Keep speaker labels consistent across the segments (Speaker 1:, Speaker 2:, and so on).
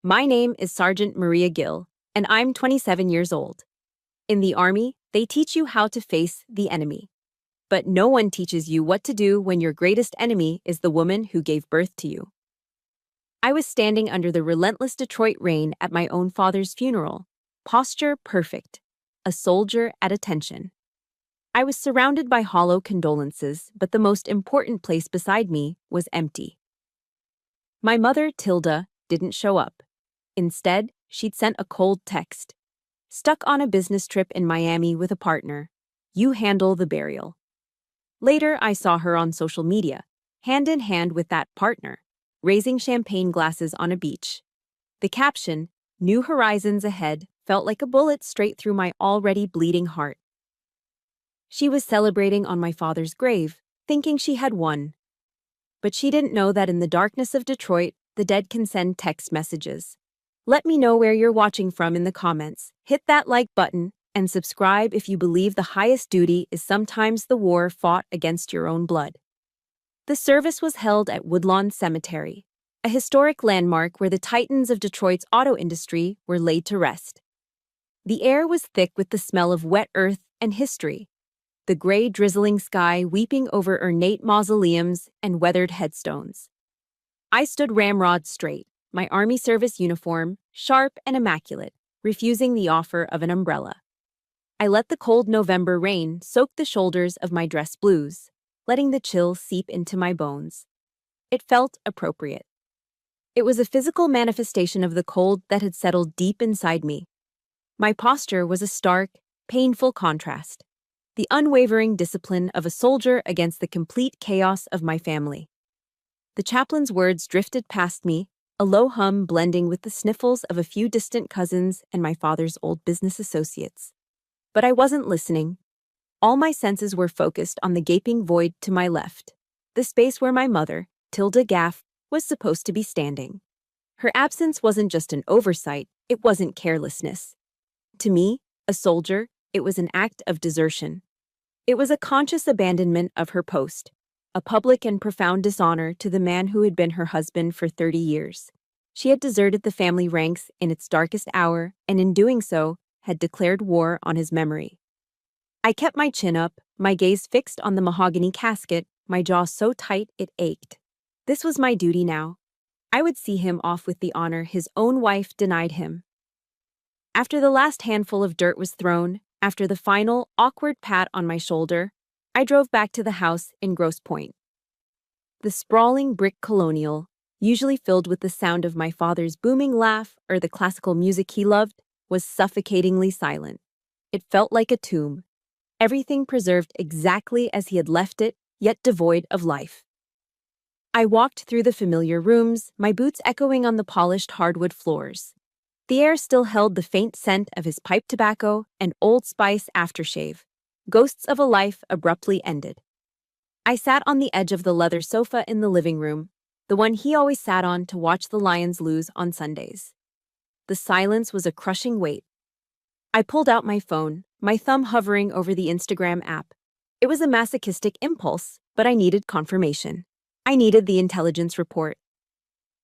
Speaker 1: My name is Sergeant Maria Gill, and I'm 27 years old. In the Army, they teach you how to face the enemy. But no one teaches you what to do when your greatest enemy is the woman who gave birth to you. I was standing under the relentless Detroit rain at my own father's funeral, posture perfect, a soldier at attention. I was surrounded by hollow condolences, but the most important place beside me was empty. My mother, Tilda, didn't show up. Instead, she'd sent a cold text. Stuck on a business trip in Miami with a partner. You handle the burial. Later, I saw her on social media, hand in hand with that partner, raising champagne glasses on a beach. The caption, New Horizons Ahead, felt like a bullet straight through my already bleeding heart. She was celebrating on my father's grave, thinking she had won. But she didn't know that in the darkness of Detroit, the dead can send text messages. Let me know where you're watching from in the comments. Hit that like button and subscribe if you believe the highest duty is sometimes the war fought against your own blood. The service was held at Woodlawn Cemetery, a historic landmark where the titans of Detroit's auto industry were laid to rest. The air was thick with the smell of wet earth and history, the gray drizzling sky weeping over ornate mausoleums and weathered headstones. I stood ramrod straight, my Army service uniform, sharp and immaculate, refusing the offer of an umbrella. I let the cold November rain soak the shoulders of my dress blues, letting the chill seep into my bones. It felt appropriate. It was a physical manifestation of the cold that had settled deep inside me. My posture was a stark, painful contrast, the unwavering discipline of a soldier against the complete chaos of my family. The chaplain's words drifted past me, a low hum blending with the sniffles of a few distant cousins and my father's old business associates. But I wasn't listening. All my senses were focused on the gaping void to my left, the space where my mother, Tilda Gaff, was supposed to be standing. Her absence wasn't just an oversight, it wasn't carelessness. To me, a soldier, it was an act of desertion. It was a conscious abandonment of her post, a public and profound dishonor to the man who had been her husband for 30 years. She had deserted the family ranks in its darkest hour, and in doing so, had declared war on his memory. I kept my chin up, my gaze fixed on the mahogany casket, my jaw so tight it ached. This was my duty now. I would see him off with the honor his own wife denied him. After the last handful of dirt was thrown, after the final, awkward pat on my shoulder, I drove back to the house in Grosse Pointe. The sprawling brick colonial, usually filled with the sound of my father's booming laugh or the classical music he loved, was suffocatingly silent. It felt like a tomb, everything preserved exactly as he had left it, yet devoid of life. I walked through the familiar rooms, my boots echoing on the polished hardwood floors. The air still held the faint scent of his pipe tobacco and Old Spice aftershave, ghosts of a life abruptly ended. I sat on the edge of the leather sofa in the living room, the one he always sat on to watch the Lions lose on Sundays. The silence was a crushing weight. I pulled out my phone, my thumb hovering over the Instagram app. It was a masochistic impulse, but I needed confirmation. I needed the intelligence report.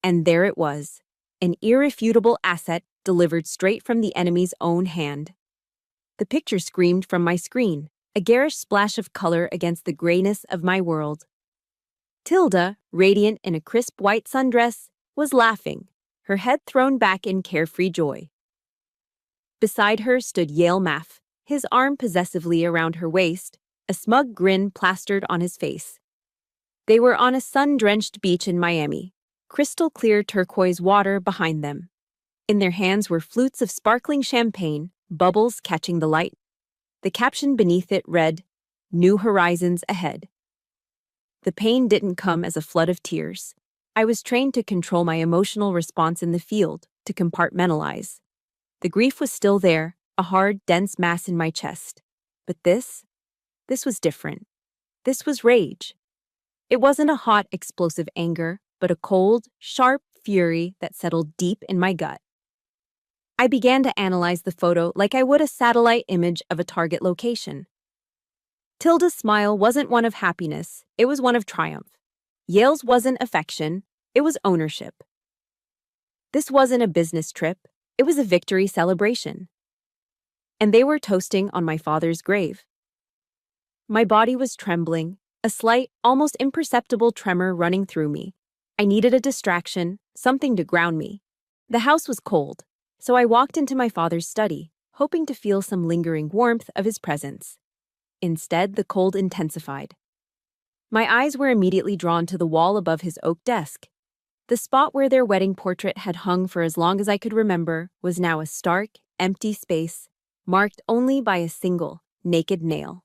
Speaker 1: And there it was, an irrefutable asset delivered straight from the enemy's own hand. The picture screamed from my screen, a garish splash of color against the grayness of my world. Tilda, radiant in a crisp white sundress, was laughing, her head thrown back in carefree joy. Beside her stood Yale Maff, his arm possessively around her waist, a smug grin plastered on his face. They were on a sun-drenched beach in Miami, crystal-clear turquoise water behind them. In their hands were flutes of sparkling champagne, bubbles catching the light. The caption beneath it read, New Horizons Ahead. The pain didn't come as a flood of tears. I was trained to control my emotional response in the field, to compartmentalize. The grief was still there, a hard, dense mass in my chest. But this was different. This was rage. It wasn't a hot, explosive anger, but a cold, sharp fury that settled deep in my gut. I began to analyze the photo like I would a satellite image of a target location. Tilda's smile wasn't one of happiness, it was one of triumph. Yale's wasn't affection, it was ownership. This wasn't a business trip, it was a victory celebration. And they were toasting on my father's grave. My body was trembling, a slight, almost imperceptible tremor running through me. I needed a distraction, something to ground me. The house was cold, so I walked into my father's study, hoping to feel some lingering warmth of his presence. Instead, the cold intensified. My eyes were immediately drawn to the wall above his oak desk. The spot where their wedding portrait had hung for as long as I could remember was now a stark, empty space, marked only by a single, naked nail.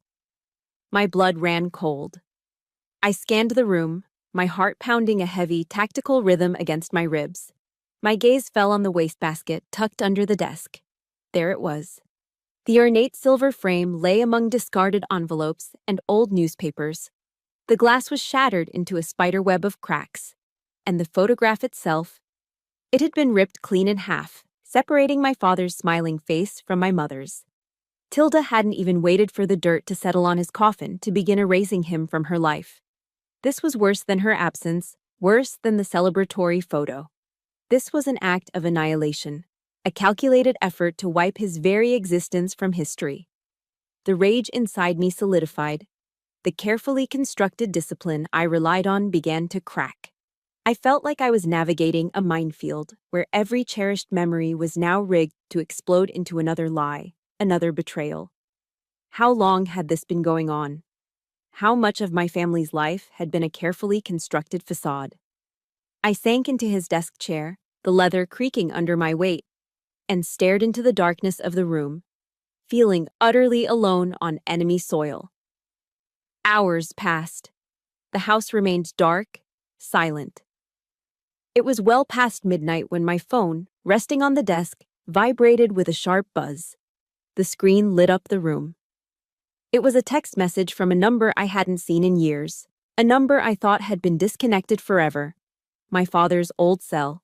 Speaker 1: My blood ran cold. I scanned the room, my heart pounding a heavy, tactical rhythm against my ribs. My gaze fell on the wastebasket tucked under the desk. There it was. The ornate silver frame lay among discarded envelopes and old newspapers. The glass was shattered into a spiderweb of cracks. And the photograph itself, it had been ripped clean in half, separating my father's smiling face from my mother's. Tilda hadn't even waited for the dirt to settle on his coffin to begin erasing him from her life. This was worse than her absence, worse than the celebratory photo. This was an act of annihilation, a calculated effort to wipe his very existence from history. The rage inside me solidified. The carefully constructed discipline I relied on began to crack. I felt like I was navigating a minefield where every cherished memory was now rigged to explode into another lie, another betrayal. How long had this been going on? How much of my family's life had been a carefully constructed facade? I sank into his desk chair, the leather creaking under my weight, and stared into the darkness of the room, feeling utterly alone on enemy soil. Hours passed. The house remained dark, silent. It was well past midnight when my phone, resting on the desk, vibrated with a sharp buzz. The screen lit up the room. It was a text message from a number I hadn't seen in years, a number I thought had been disconnected forever. My father's old cell.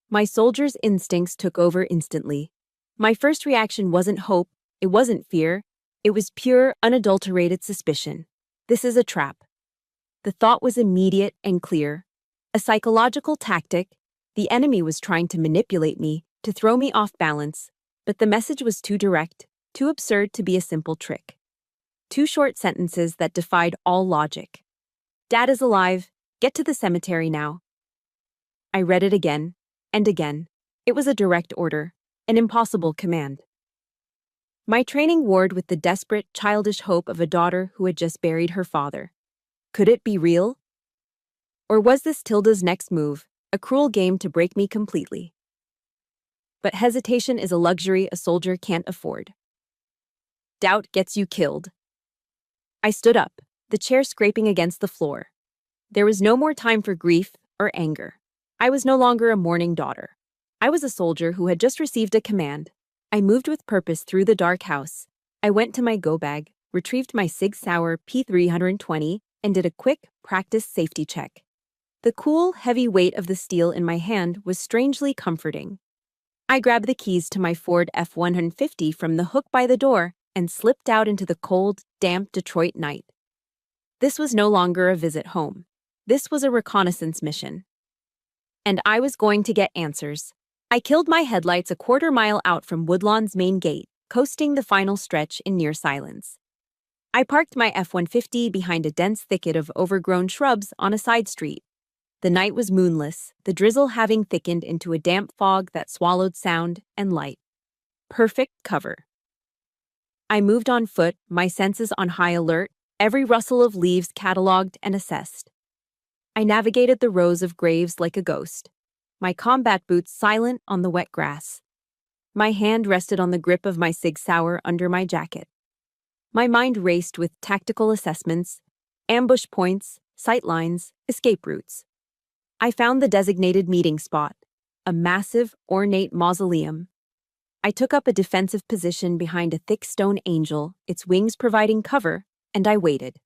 Speaker 1: My soldier's instincts took over instantly. My first reaction wasn't hope, it wasn't fear, it was pure, unadulterated suspicion. This is a trap. The thought was immediate and clear. A psychological tactic. The enemy was trying to manipulate me, to throw me off balance, but the message was too direct, too absurd to be a simple trick. 2 short sentences that defied all logic. Dad is alive. Get to the cemetery now. I read it again, and again. It was a direct order, an impossible command. My training warred with the desperate, childish hope of a daughter who had just buried her father. Could it be real? Or was this Tilda's next move, a cruel game to break me completely? But hesitation is a luxury a soldier can't afford. Doubt gets you killed. I stood up, the chair scraping against the floor. There was no more time for grief or anger. I was no longer a mourning daughter. I was a soldier who had just received a command. I moved with purpose through the dark house. I went to my go bag, retrieved my Sig Sauer P320, and did a quick, practiced safety check. The cool, heavy weight of the steel in my hand was strangely comforting. I grabbed the keys to my Ford F-150 from the hook by the door and slipped out into the cold, damp Detroit night. This was no longer a visit home. This was a reconnaissance mission. And I was going to get answers. I killed my headlights a quarter-mile out from Woodlawn's main gate, coasting the final stretch in near silence. I parked my F-150 behind a dense thicket of overgrown shrubs on a side street. The night was moonless, the drizzle having thickened into a damp fog that swallowed sound and light. Perfect cover. I moved on foot, my senses on high alert, every rustle of leaves catalogued and assessed. I navigated the rows of graves like a ghost, my combat boots silent on the wet grass. My hand rested on the grip of my Sig Sauer under my jacket. My mind raced with tactical assessments, ambush points, sight lines, escape routes. I found the designated meeting spot, a massive, ornate mausoleum. I took up a defensive position behind a thick stone angel, its wings providing cover, and I waited.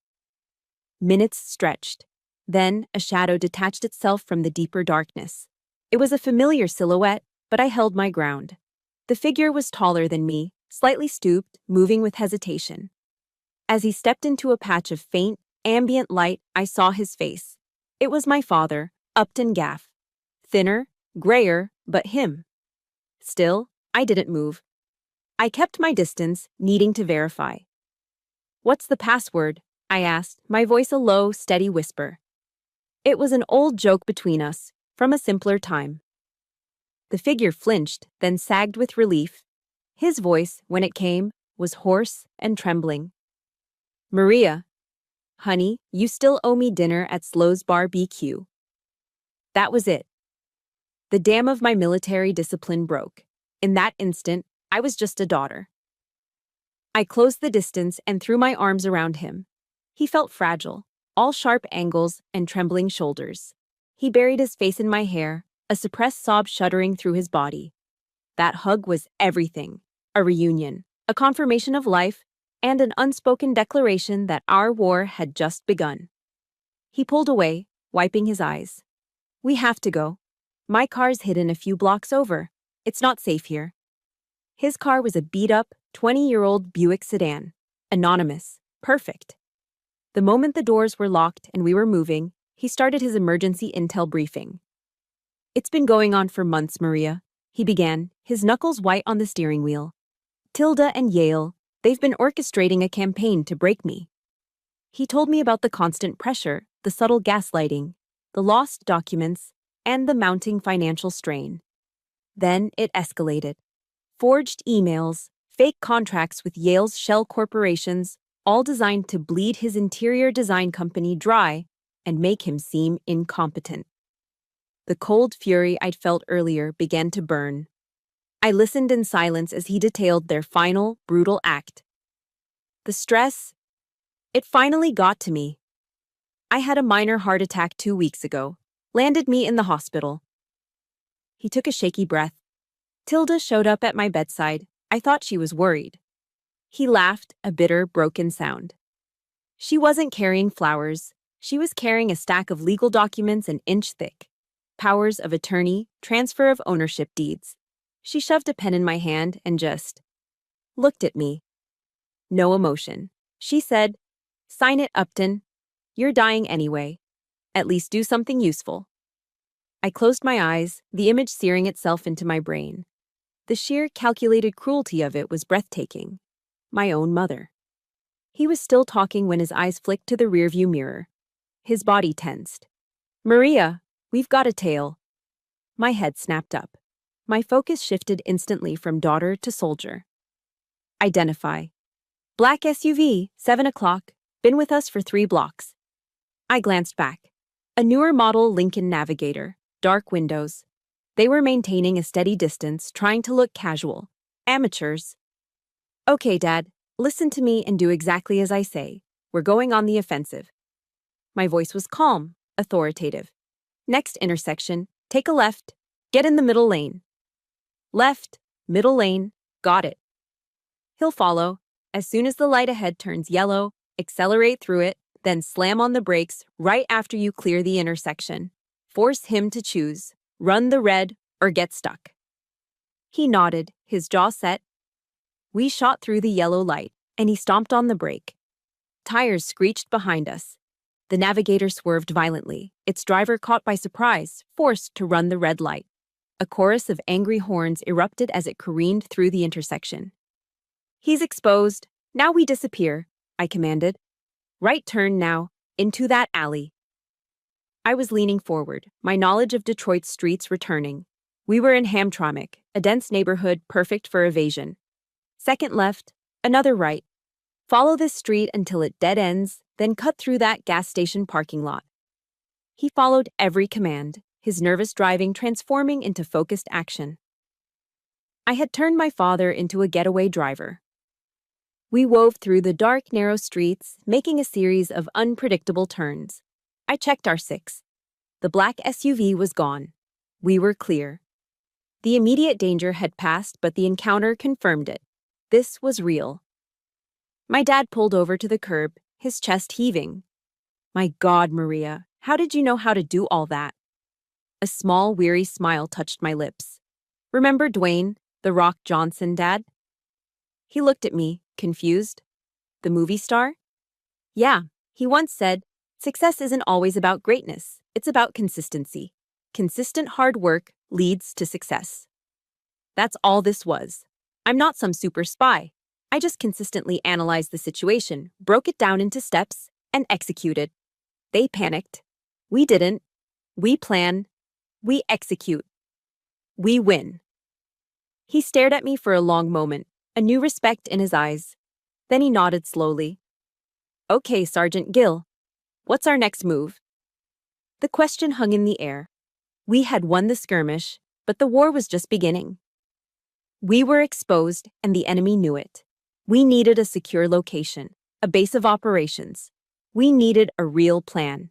Speaker 1: Minutes stretched. Then a shadow detached itself from the deeper darkness. It was a familiar silhouette, but I held my ground. The figure was taller than me, slightly stooped, moving with hesitation. As he stepped into a patch of faint, ambient light, I saw his face. It was my father, Upton Gaff. Thinner, Grayer, but him. Still, I didn't move. I kept my distance, needing to verify. "What's the password?" I asked, my voice a low, steady whisper. It was an old joke between us, from a simpler time. The figure flinched, then sagged with relief. His voice, when it came, was hoarse and trembling. "Maria, honey, you still owe me dinner at Slow's BBQ." That was it. The dam of my military discipline broke. In that instant, I was just a daughter. I closed the distance and threw my arms around him. He felt fragile, all sharp angles and trembling shoulders. He buried his face in my hair, a suppressed sob shuddering through his body. That hug was everything. A reunion, a confirmation of life, and an unspoken declaration that our war had just begun. He pulled away, wiping his eyes. "We have to go. My car's hidden a few blocks over. It's not safe here." His car was a beat-up, 20-year-old Buick sedan. Anonymous. Perfect. The moment the doors were locked and we were moving, he started his emergency intel briefing. "It's been going on for months, Maria," he began, his knuckles white on the steering wheel. "Tilda and Yale, they've been orchestrating a campaign to break me." He told me about the constant pressure, the subtle gaslighting, the lost documents, and the mounting financial strain. Then it escalated. Forged emails, fake contracts with Yale's shell corporations, all designed to bleed his interior design company dry and make him seem incompetent. The cold fury I'd felt earlier began to burn. I listened in silence as he detailed their final, brutal act. The stress, it finally got to me. I had a minor heart attack 2 weeks ago, landed me in the hospital. He took a shaky breath. Tilda showed up at my bedside. I thought she was worried. He laughed, a bitter, broken sound. She wasn't carrying flowers. She was carrying a stack of legal documents an inch thick. Powers of attorney, transfer of ownership deeds. She shoved a pen in my hand and just looked at me. No emotion. She said, "Sign it, Upton. You're dying anyway. At least do something useful." I closed my eyes, the image searing itself into my brain. The sheer calculated cruelty of it was breathtaking. My own mother. He was still talking when his eyes flicked to the rearview mirror. His body tensed. "Maria, we've got a tail." My head snapped up. My focus shifted instantly from daughter to soldier. Identify. Black SUV, 7 o'clock, been with us for 3 blocks. I glanced back. A newer model Lincoln Navigator, dark windows. They were maintaining a steady distance, trying to look casual. Amateurs. "Okay, Dad, listen to me and do exactly as I say. We're going on the offensive." My voice was calm, authoritative. "Next intersection, take a left, get in the middle lane." Left, middle lane, got it. He'll follow. As soon as the light ahead turns yellow, accelerate through it, then slam on the brakes right after you clear the intersection. Force him to choose, run the red or get stuck. He nodded, his jaw set. We shot through the yellow light, and he stomped on the brake. Tires screeched behind us. The Navigator swerved violently, its driver caught by surprise, forced to run the red light. A chorus of angry horns erupted as it careened through the intersection. "He's exposed. Now we disappear," I commanded. "Right turn now, into that alley." I was leaning forward, my knowledge of Detroit's streets returning. We were in Hamtramck, a dense neighborhood perfect for evasion. Second left, another right. Follow this street until it dead ends, then cut through that gas station parking lot. He followed every command, his nervous driving transforming into focused action. I had turned my father into a getaway driver. We wove through the dark, narrow streets, making a series of unpredictable turns. I checked our 6. The black SUV was gone. We were clear. The immediate danger had passed, but the encounter confirmed it. This was real. My dad pulled over to the curb, his chest heaving. "My God, Maria, how did you know how to do all that?" A small, weary smile touched my lips. "Remember Dwayne, the Rock Johnson, Dad?" He looked at me, confused. "The movie star?" "Yeah, he once said, 'Success isn't always about greatness, it's about consistency. Consistent hard work, leads to success. That's all this was. I'm not some super spy. I just consistently analyzed the situation, broke it down into steps, and executed. They panicked. We didn't. We plan. We execute. We win. He stared at me for a long moment, a new respect in his eyes. Then he nodded slowly. Okay, Sergeant Gill. What's our next move? The question hung in the air. We had won the skirmish, but the war was just beginning. We were exposed, and the enemy knew it. We needed a secure location, a base of operations. We needed a real plan.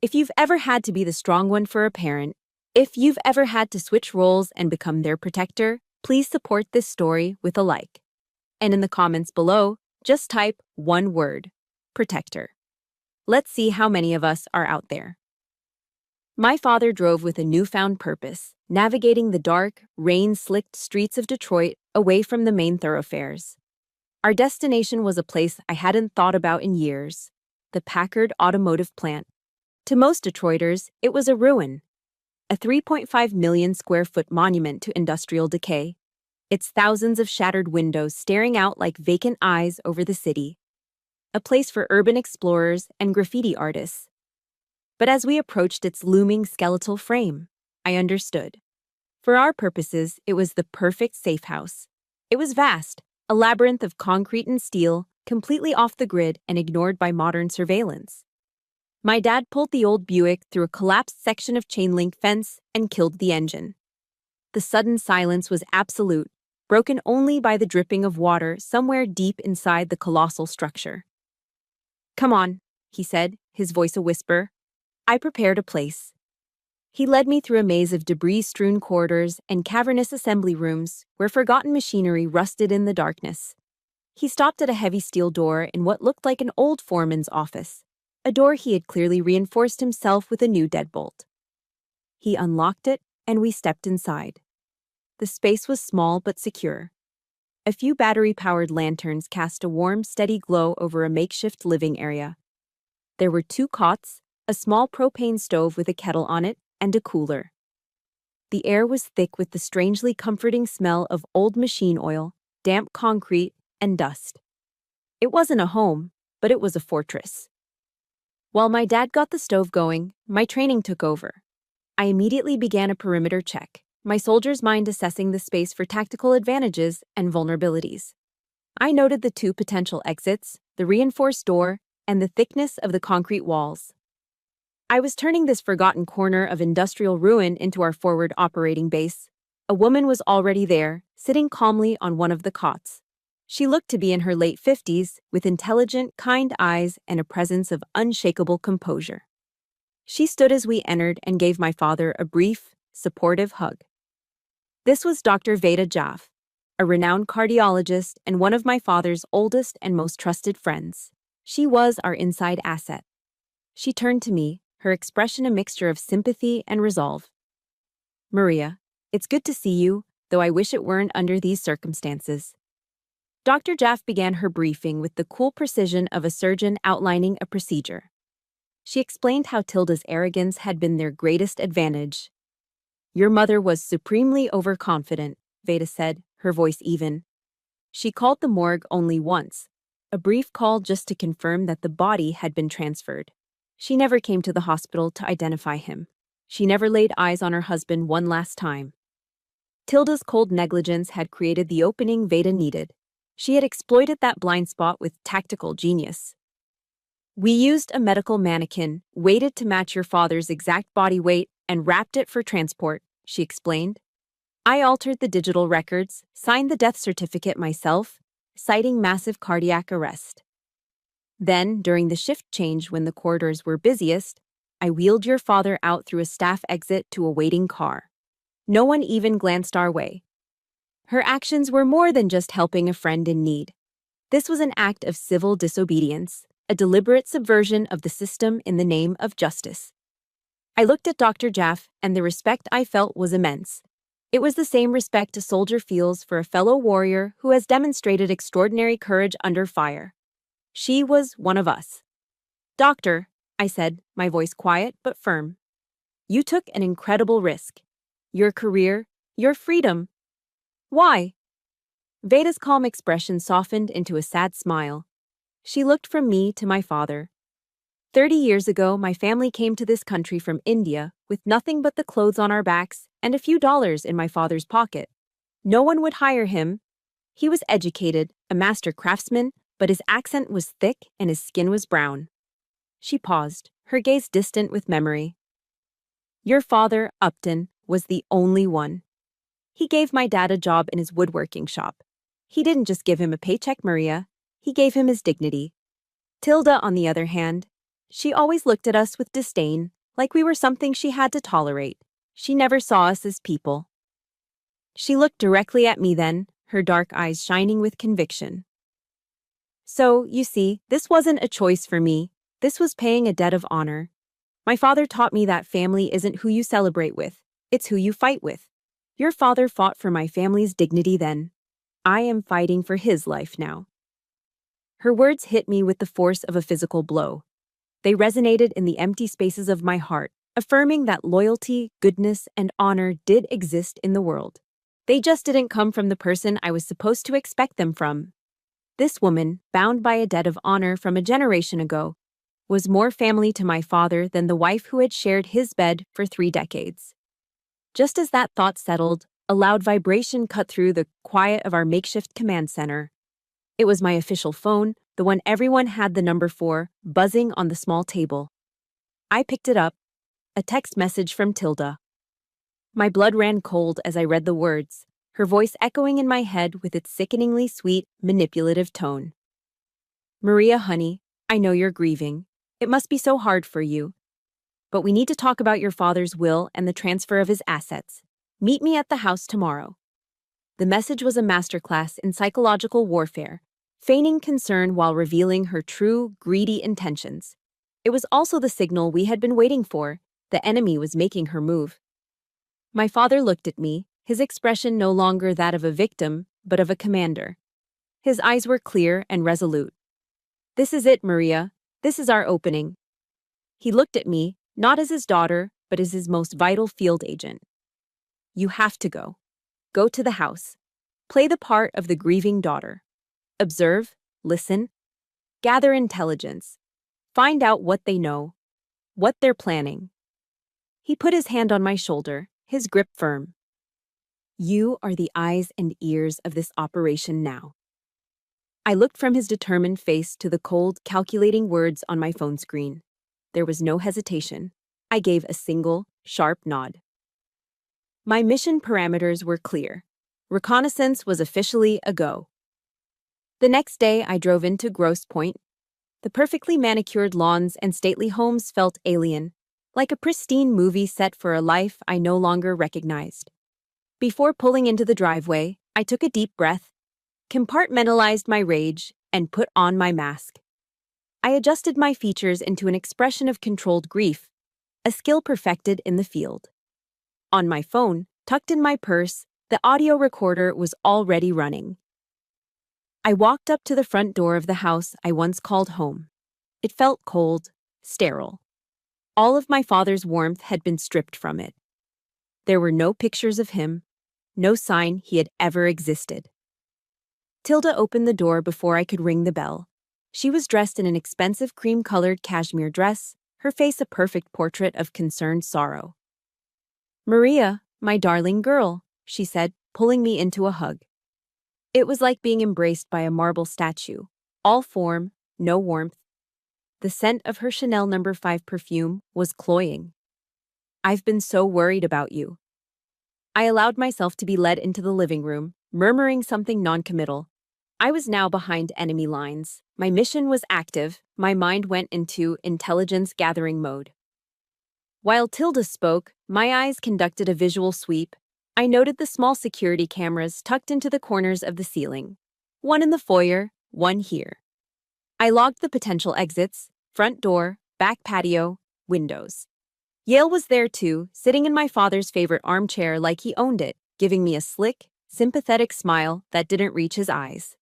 Speaker 1: If you've ever had to be the strong one for a parent, if you've ever had to switch roles and become their protector, please support this story with a like. And in the comments below, just type one word: protector. Let's see how many of us are out there. My father drove with a newfound purpose, navigating the dark, rain-slicked streets of Detroit away from the main thoroughfares. Our destination was a place I hadn't thought about in years: the Packard Automotive Plant. To most Detroiters, it was a ruin, a 3.5 million square foot monument to industrial decay, its thousands of shattered windows staring out like vacant eyes over the city, a place for urban explorers and graffiti artists. But as we approached its looming skeletal frame, I understood. For our purposes, it was the perfect safe house. It was vast, a labyrinth of concrete and steel, completely off the grid and ignored by modern surveillance. My dad pulled the old Buick through a collapsed section of chain-link fence and killed the engine. The sudden silence was absolute, broken only by the dripping of water somewhere deep inside the colossal structure. "Come on," he said, his voice a whisper. I prepared a place. He led me through a maze of debris-strewn corridors and cavernous assembly rooms where forgotten machinery rusted in the darkness. He stopped at a heavy steel door in what looked like an old foreman's office, a door he had clearly reinforced himself with a new deadbolt. He unlocked it, and we stepped inside. The space was small but secure. A few battery-powered lanterns cast a warm, steady glow over a makeshift living area. There were 2 cots, a small propane stove with a kettle on it, and a cooler. The air was thick with the strangely comforting smell of old machine oil, damp concrete, and dust. It wasn't a home, but it was a fortress. While my dad got the stove going, my training took over. I immediately began a perimeter check, my soldier's mind assessing the space for tactical advantages and vulnerabilities. I noted the 2 potential exits, the reinforced door, and the thickness of the concrete walls. I was turning this forgotten corner of industrial ruin into our forward operating base. A woman was already there, sitting calmly on one of the cots. She looked to be in her late 50s, with intelligent, kind eyes and a presence of unshakable composure. She stood as we entered and gave my father a brief, supportive hug. This was Dr. Veda Jaff, a renowned cardiologist and one of my father's oldest and most trusted friends. She was our inside asset. She turned to me, her expression a mixture of sympathy and resolve. "Maria, it's good to see you, though I wish it weren't under these circumstances." Dr. Jaff began her briefing with the cool precision of a surgeon outlining a procedure. She explained how Tilda's arrogance had been their greatest advantage. "Your mother was supremely overconfident," Veda said, her voice even. "She called the morgue only once, a brief call just to confirm that the body had been transferred. She never came to the hospital to identify him. She never laid eyes on her husband one last time." Tilda's cold negligence had created the opening Veda needed. She had exploited that blind spot with tactical genius. "We used a medical mannequin, weighted to match your father's exact body weight, and wrapped it for transport," she explained. "I altered the digital records, signed the death certificate myself, citing massive cardiac arrest. Then, during the shift change when the corridors were busiest, I wheeled your father out through a staff exit to a waiting car. No one even glanced our way." Her actions were more than just helping a friend in need. This was an act of civil disobedience, a deliberate subversion of the system in the name of justice. I looked at Dr. Jaff, and the respect I felt was immense. It was the same respect a soldier feels for a fellow warrior who has demonstrated extraordinary courage under fire. She was one of us. "Doctor," I said, my voice quiet but firm, "you took an incredible risk. your career, your freedom. Why? Veda's calm expression softened into a sad smile. She looked from me to my father. 30 years ago, my family came to this country from India with nothing but the clothes on our backs and a few dollars in my father's pocket. No one would hire him. He was educated, a master craftsman, but his accent was thick and his skin was brown. She paused, her gaze distant with memory. Your father, Upton, was the only one. He gave my dad a job in his woodworking shop. He didn't just give him a paycheck, Maria. He gave him his dignity. Tilda, on the other hand, she always looked at us with disdain, like we were something she had to tolerate. She never saw us as people. She looked directly at me then, her dark eyes shining with conviction. So, you see, this wasn't a choice for me. This was paying a debt of honor. My father taught me that family isn't who you celebrate with, it's who you fight with. Your father fought for my family's dignity then. I am fighting for his life now. Her words hit me with the force of a physical blow. They resonated in the empty spaces of my heart, affirming that loyalty, goodness, and honor did exist in the world. They just didn't come from the person I was supposed to expect them from. This woman, bound by a debt of honor from a generation ago, was more family to my father than the wife who had shared his bed for 3 decades. Just as that thought settled, a loud vibration cut through the quiet of our makeshift command center. It was my official phone, the one everyone had the number for, buzzing on the small table. I picked it up, a text message from Tilda. My blood ran cold as I read the words, her voice echoing in my head with its sickeningly sweet, manipulative tone. Maria, honey, I know you're grieving. It must be so hard for you. But we need to talk about your father's will and the transfer of his assets. Meet me at the house tomorrow. The message was a masterclass in psychological warfare, feigning concern while revealing her true, greedy intentions. It was also the signal we had been waiting for. The enemy was making her move. My father looked at me, his expression no longer that of a victim, but of a commander. His eyes were clear and resolute. This is it, Maria. This is our opening. He looked at me, not as his daughter, but as his most vital field agent. You have to go. Go to the house. Play the part of the grieving daughter. Observe, listen, gather intelligence. Find out what they know, what they're planning. He put his hand on my shoulder, his grip firm. You are the eyes and ears of this operation now. I looked from his determined face to the cold, calculating words on my phone screen. There was no hesitation. I gave a single, sharp nod. My mission parameters were clear. Reconnaissance was officially a go. The next day, I drove into Grosse Pointe. The perfectly manicured lawns and stately homes felt alien, like a pristine movie set for a life I no longer recognized. Before pulling into the driveway, I took a deep breath, compartmentalized my rage, and put on my mask. I adjusted my features into an expression of controlled grief, a skill perfected in the field. On my phone, tucked in my purse, the audio recorder was already running. I walked up to the front door of the house I once called home. It felt cold, sterile. All of my father's warmth had been stripped from it. There were no pictures of him, no sign he had ever existed. Tilda opened the door before I could ring the bell. She was dressed in an expensive cream-colored cashmere dress, her face a perfect portrait of concerned sorrow. Maria, my darling girl, she said, pulling me into a hug. It was like being embraced by a marble statue, all form, no warmth. The scent of her Chanel No. 5 perfume was cloying. I've been so worried about you. I allowed myself to be led into the living room, murmuring something noncommittal. I was now behind enemy lines. My mission was active. My mind went into intelligence-gathering mode. While Tilda spoke, my eyes conducted a visual sweep. I noted the small security cameras tucked into the corners of the ceiling. One in the foyer, one here. I logged the potential exits, front door, back patio, windows. Yale was there too, sitting in my father's favorite armchair like he owned it, giving me a slick, sympathetic smile that didn't reach his eyes.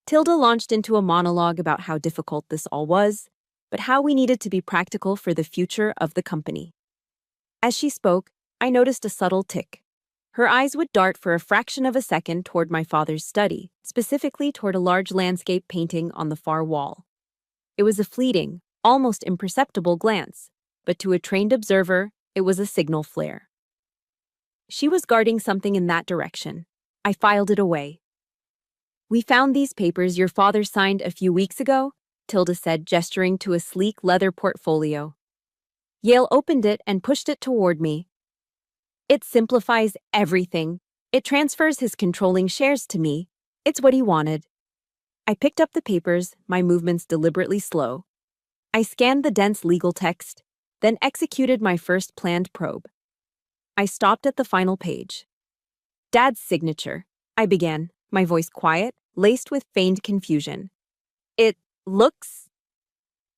Speaker 1: Tilda launched into a monologue about how difficult this all was, but how we needed to be practical for the future of the company. As she spoke, I noticed a subtle tick. Her eyes would dart for a fraction of a second toward my father's study, specifically toward a large landscape painting on the far wall. It was a fleeting, almost imperceptible glance, but to a trained observer, it was a signal flare. She was guarding something in that direction. I filed it away. "We found these papers your father signed a few weeks ago," Tilda said, gesturing to a sleek leather portfolio. Yale opened it and pushed it toward me. "It simplifies everything. It transfers his controlling shares to me. It's what he wanted." I picked up the papers, my movements deliberately slow. I scanned the dense legal text, then executed my first planned probe. I stopped at the final page. "Dad's signature," I began, my voice quiet, laced with feigned confusion. "It looks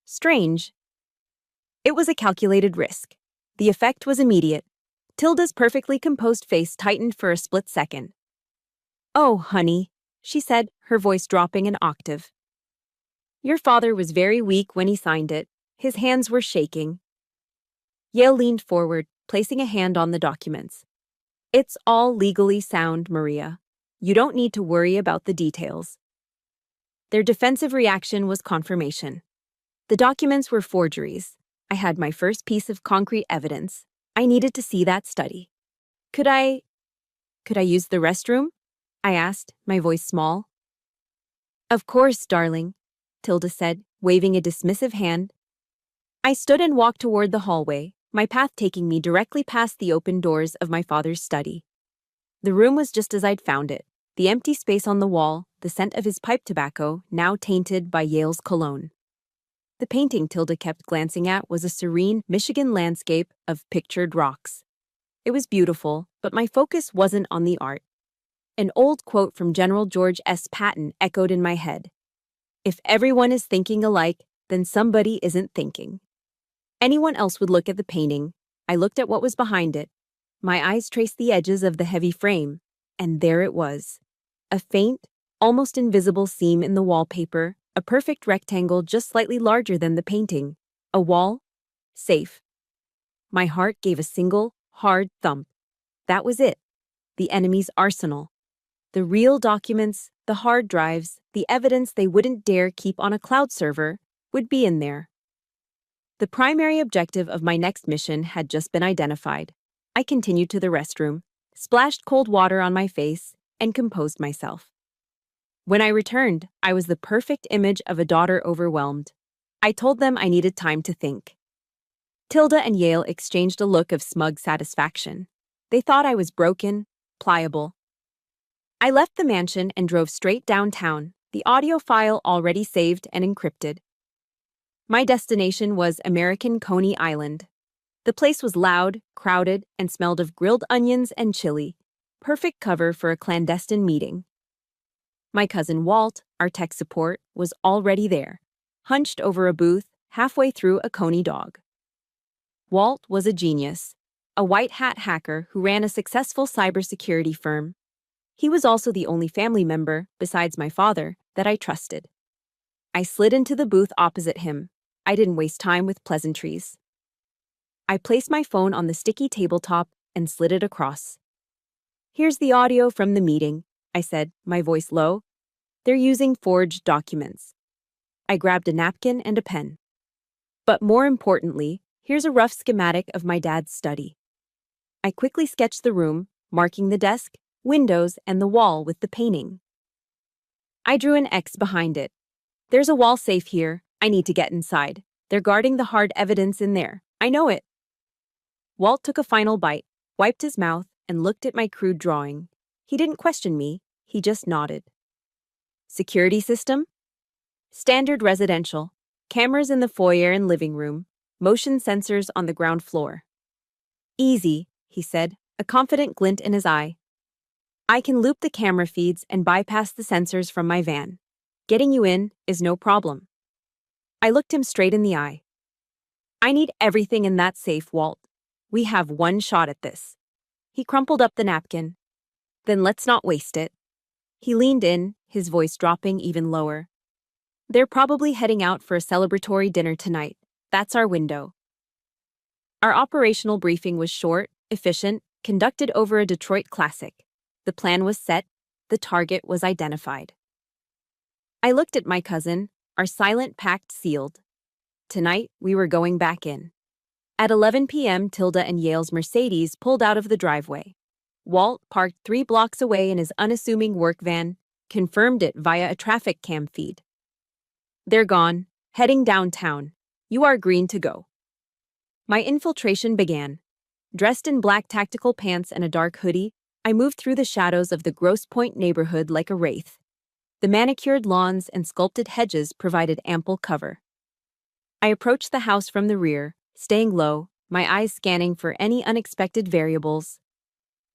Speaker 1: strange." It was a calculated risk. The effect was immediate. Tilda's perfectly composed face tightened for a split second. "Oh, honey," she said, her voice dropping an octave. "Your father was very weak when he signed it. His hands were shaking." Yale leaned forward, placing a hand on the documents. "It's all legally sound, Maria. You don't need to worry about the details." Their defensive reaction was confirmation. The documents were forgeries. I had my first piece of concrete evidence. I needed to see that study. Could I use the restroom?" I asked, my voice small. "Of course, darling," Tilda said, waving a dismissive hand. I stood and walked toward the hallway, my path taking me directly past the open doors of my father's study. The room was just as I'd found it, the empty space on the wall, the scent of his pipe tobacco, now tainted by Yale's cologne. The painting Tilda kept glancing at was a serene Michigan landscape of pictured rocks. It was beautiful, but my focus wasn't on the art. An old quote from General George S. Patton echoed in my head. "If everyone is thinking alike, then somebody isn't thinking." Anyone else would look at the painting. I looked at what was behind it. My eyes traced the edges of the heavy frame, and there it was. A faint, almost invisible seam in the wallpaper, a perfect rectangle just slightly larger than the painting. A wall? Safe. My heart gave a single, hard thump. That was it. The enemy's arsenal. The real documents, the hard drives, the evidence they wouldn't dare keep on a cloud server, would be in there. The primary objective of my next mission had just been identified. I continued to the restroom, splashed cold water on my face, and composed myself. When I returned, I was the perfect image of a daughter overwhelmed. I told them I needed time to think. Tilda and Yale exchanged a look of smug satisfaction. They thought I was broken, pliable. I left the mansion and drove straight downtown, the audio file already saved and encrypted. My destination was American Coney Island. The place was loud, crowded, and smelled of grilled onions and chili, perfect cover for a clandestine meeting. My cousin Walt, our tech support, was already there, hunched over a booth halfway through a Coney dog. Walt was a genius, a white-hat hacker who ran a successful cybersecurity firm. He was also the only family member, besides my father, that I trusted. I slid into the booth opposite him. I didn't waste time with pleasantries. I placed my phone on the sticky tabletop and slid it across. "Here's the audio from the meeting," I said, my voice low. "They're using forged documents." I grabbed a napkin and a pen. "But more importantly, here's a rough schematic of my dad's study." I quickly sketched the room, marking the desk, windows, and the wall with the painting. I drew an X behind it. "There's a wall safe here. I need to get inside. They're guarding the hard evidence in there. I know it." Walt took a final bite, wiped his mouth, and looked at my crude drawing. He didn't question me, he just nodded. "Security system?" "Standard residential. Cameras in the foyer and living room. Motion sensors on the ground floor." "Easy," he said, a confident glint in his eye. "I can loop the camera feeds and bypass the sensors from my van. Getting you in is no problem." I looked him straight in the eye. "I need everything in that safe, Walt. We have one shot at this." He crumpled up the napkin. "Then let's not waste it." He leaned in, his voice dropping even lower. "They're probably heading out for a celebratory dinner tonight. That's our window." Our operational briefing was short, efficient, conducted over a Detroit classic. The plan was set, the target was identified. I looked at my cousin, our silent pact sealed. Tonight, we were going back in. At 11 p.m., Tilda and Yale's Mercedes pulled out of the driveway. Walt, parked 3 blocks away in his unassuming work van, confirmed it via a traffic cam feed. "They're gone, heading downtown. You are green to go." My infiltration began. Dressed in black tactical pants and a dark hoodie, I moved through the shadows of the Grosse Pointe neighborhood like a wraith. The manicured lawns and sculpted hedges provided ample cover. I approached the house from the rear, staying low, my eyes scanning for any unexpected variables.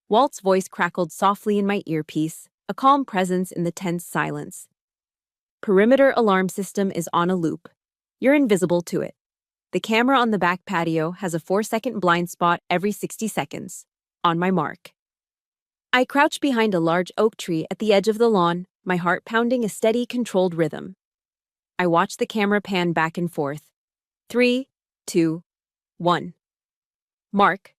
Speaker 1: Walt's voice crackled softly in my earpiece, a calm presence in the tense silence. "Perimeter alarm system is on a loop. You're invisible to it. The camera on the back patio has a 4-second blind spot every 60 seconds. On my mark." I crouched behind a large oak tree at the edge of the lawn, my heart pounding a steady, controlled rhythm. I watched the camera pan back and forth. 3, 2, 1. Mark.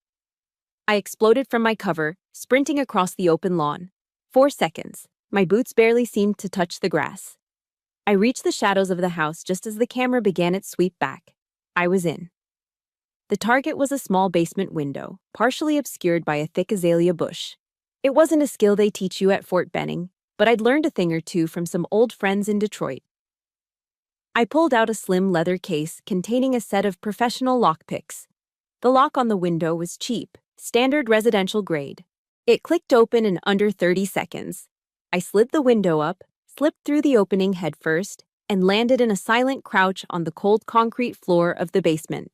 Speaker 1: I exploded from my cover, sprinting across the open lawn. 4 seconds. My boots barely seemed to touch the grass. I reached the shadows of the house just as the camera began its sweep back. I was in. The target was a small basement window, partially obscured by a thick azalea bush. It wasn't a skill they teach you at Fort Benning, but I'd learned a thing or two from some old friends in Detroit. I pulled out a slim leather case containing a set of professional lockpicks. The lock on the window was cheap, standard residential grade. It clicked open in under 30 seconds. I slid the window up, slipped through the opening headfirst, and landed in a silent crouch on the cold concrete floor of the basement.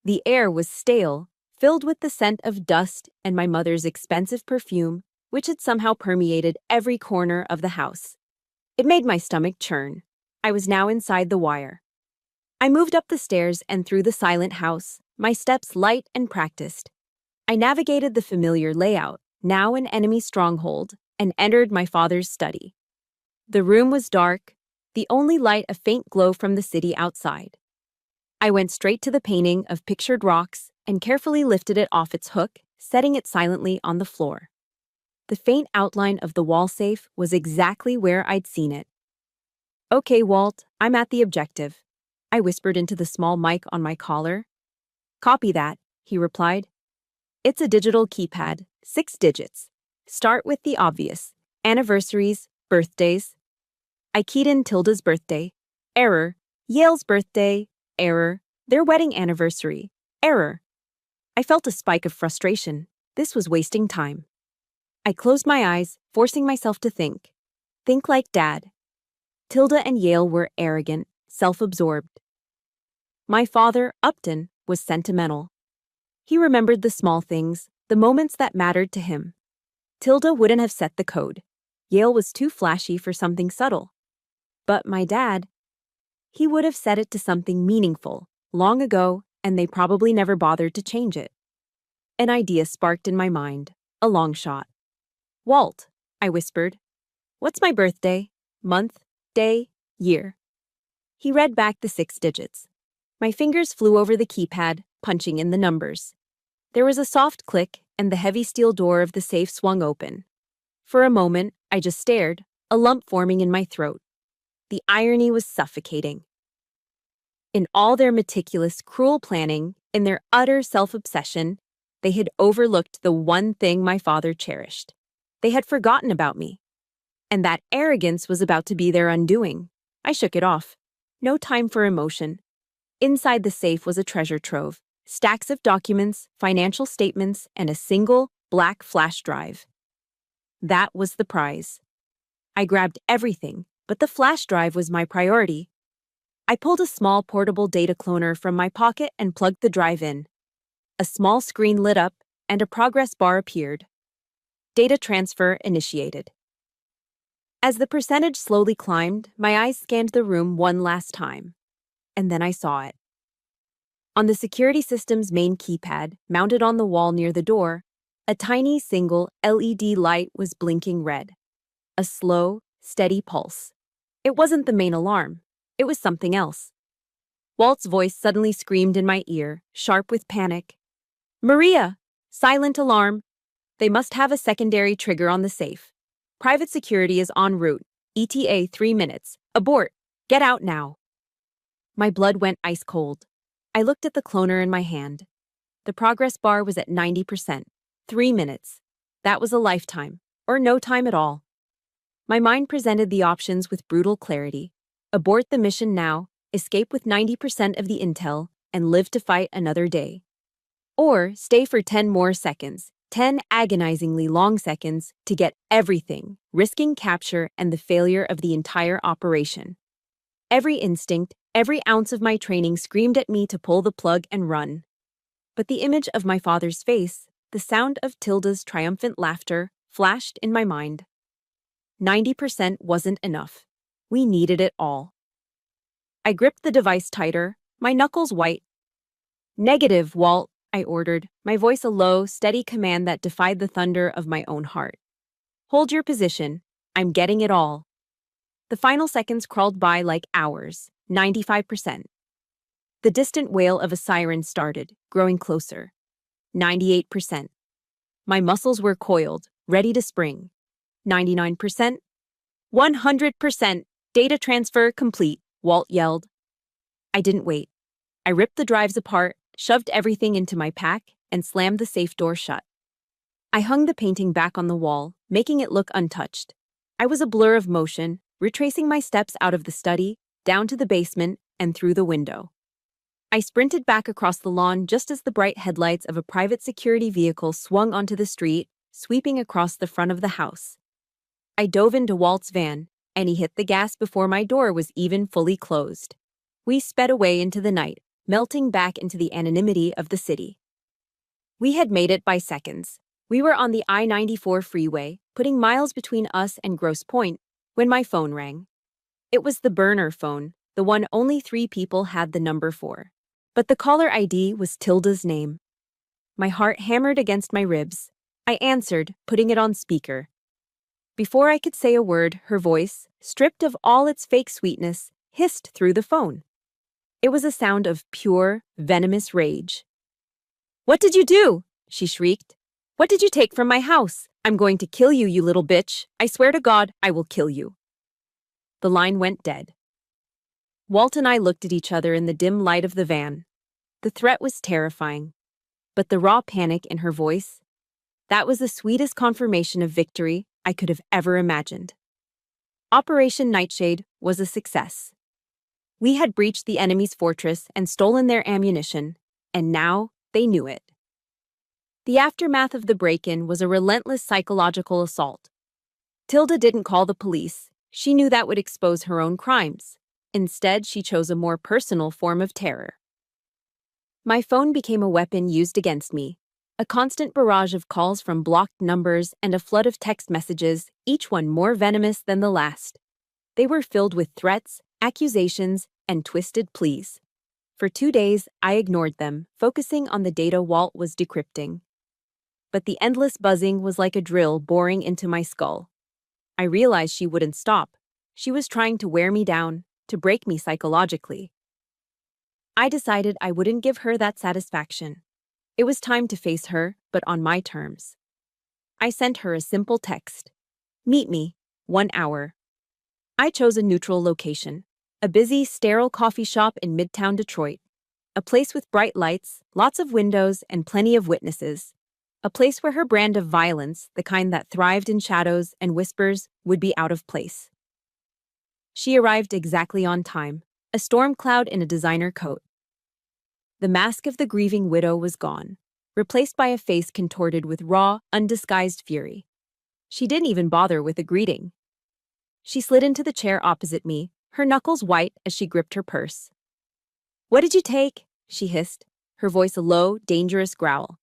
Speaker 1: The air was stale, filled with the scent of dust and my mother's expensive perfume, which had somehow permeated every corner of the house. It made my stomach churn. I was now inside the wire. I moved up the stairs and through the silent house, my steps light and practiced. I navigated the familiar layout, now an enemy stronghold, and entered my father's study. The room was dark, the only light a faint glow from the city outside. I went straight to the painting of pictured rocks and carefully lifted it off its hook, setting it silently on the floor. The faint outline of the wall safe was exactly where I'd seen it. "Okay, Walt, I'm at the objective," I whispered into the small mic on my collar. "Copy that," he replied. "It's a digital keypad, 6 digits. Start with the obvious: anniversaries, birthdays." I keyed in Tilda's birthday. Error. Yale's birthday. Error. Their wedding anniversary. Error. I felt a spike of frustration. This was wasting time. I closed my eyes, forcing myself to think. Think like Dad. Tilda and Yale were arrogant, self-absorbed. My father, Upton, was sentimental. He remembered the small things, the moments that mattered to him. Tilda wouldn't have set the code. Yale was too flashy for something subtle. But my dad, he would have set it to something meaningful, long ago, and they probably never bothered to change it. An idea sparked in my mind, a long shot. "Walt," I whispered. "What's my birthday? Month, day, year?" He read back the 6 digits. My fingers flew over the keypad, punching in the numbers. There was a soft click, and the heavy steel door of the safe swung open. For a moment, I just stared, a lump forming in my throat. The irony was suffocating. In all their meticulous, cruel planning, in their utter self-obsession, they had overlooked the one thing my father cherished. They had forgotten about me. And that arrogance was about to be their undoing. I shook it off. No time for emotion. Inside the safe was a treasure trove, stacks of documents, financial statements, and a single, black flash drive. That was the prize. I grabbed everything, but the flash drive was my priority. I pulled a small portable data cloner from my pocket and plugged the drive in. A small screen lit up, and a progress bar appeared. Data transfer initiated. As the percentage slowly climbed, my eyes scanned the room one last time. And then I saw it. On the security system's main keypad, mounted on the wall near the door, a tiny single LED light was blinking red. A slow, steady pulse. It wasn't the main alarm. It was something else. Walt's voice suddenly screamed in my ear, sharp with panic. "Maria! Silent alarm. They must have a secondary trigger on the safe. Private security is en route. ETA 3 minutes. Abort. Get out now. My blood went ice cold. I looked at the cloner in my hand. The progress bar was at 90%. 3 minutes. That was a lifetime, or no time at all. My mind presented the options with brutal clarity. Abort the mission now, escape with 90% of the intel, and live to fight another day. Or stay for 10 more seconds, 10 agonizingly long seconds, to get everything, risking capture and the failure of the entire operation. Every instinct, every ounce of my training screamed at me to pull the plug and run. But the image of my father's face, the sound of Tilda's triumphant laughter, flashed in my mind. 90% wasn't enough. We needed it all. I gripped the device tighter, my knuckles white. "Negative, Walt," I ordered, my voice a low, steady command that defied the thunder of my own heart. "Hold your position. I'm getting it all." The final seconds crawled by like hours. 95%. The distant wail of a siren started, growing closer. 98%. My muscles were coiled, ready to spring. 99%. 100%. Data transfer complete, Walt yelled. I didn't wait. I ripped the drives apart, shoved everything into my pack, and slammed the safe door shut. I hung the painting back on the wall, making it look untouched. I was a blur of motion, retracing my steps out of the study, down to the basement, and through the window. I sprinted back across the lawn just as the bright headlights of a private security vehicle swung onto the street, sweeping across the front of the house. I dove into Walt's van, and he hit the gas before my door was even fully closed. We sped away into the night, melting back into the anonymity of the city. We had made it by seconds. We were on the I-94 freeway, putting miles between us and Grosse Pointe, when my phone rang. It was the burner phone, the one only 3 people had the number for. But the caller ID was Tilda's name. My heart hammered against my ribs. I answered, putting it on speaker. Before I could say a word, her voice, stripped of all its fake sweetness, hissed through the phone. It was a sound of pure, venomous rage. "What did you do?" she shrieked. "What did you take from my house? I'm going to kill you, you little bitch. I swear to God, I will kill you." The line went dead. Walt and I looked at each other in the dim light of the van. The threat was terrifying. But the raw panic in her voice, that was the sweetest confirmation of victory I could have ever imagined. Operation Nightshade was a success. We had breached the enemy's fortress and stolen their ammunition, and now they knew it. The aftermath of the break-in was a relentless psychological assault. Tilda didn't call the police. She knew that would expose her own crimes. Instead, she chose a more personal form of terror. My phone became a weapon used against me, a constant barrage of calls from blocked numbers and a flood of text messages, each one more venomous than the last. They were filled with threats, accusations, and twisted pleas. For 2 days, I ignored them, focusing on the data Walt was decrypting. But the endless buzzing was like a drill boring into my skull. I realized she wouldn't stop. She was trying to wear me down, to break me psychologically. I decided I wouldn't give her that satisfaction. It was time to face her, but on my terms. I sent her a simple text. "Meet me, 1 hour." I chose a neutral location, a busy, sterile coffee shop in Midtown Detroit, a place with bright lights, lots of windows, and plenty of witnesses, a place where her brand of violence, the kind that thrived in shadows and whispers, would be out of place. She arrived exactly on time, a storm cloud in a designer coat. The mask of the grieving widow was gone, replaced by a face contorted with raw, undisguised fury. She didn't even bother with a greeting. She slid into the chair opposite me, her knuckles white as she gripped her purse. "What did you take?" she hissed, her voice a low, dangerous growl.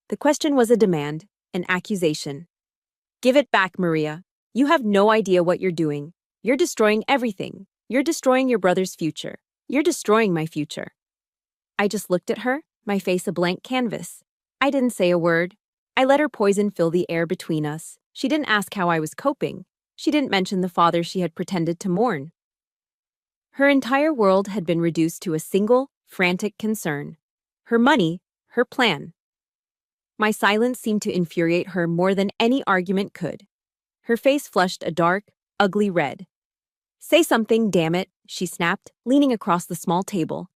Speaker 1: The question was a demand, an accusation. "Give it back, Maria. You have no idea what you're doing. You're destroying everything. You're destroying your brother's future. You're destroying my future." I just looked at her, my face a blank canvas. I didn't say a word. I let her poison fill the air between us. She didn't ask how I was coping. She didn't mention the father she had pretended to mourn. Her entire world had been reduced to a single, frantic concern. Her money, her plan. My silence seemed to infuriate her more than any argument could. Her face flushed a dark, ugly red. "Say something, damn it," she snapped, leaning across the small table.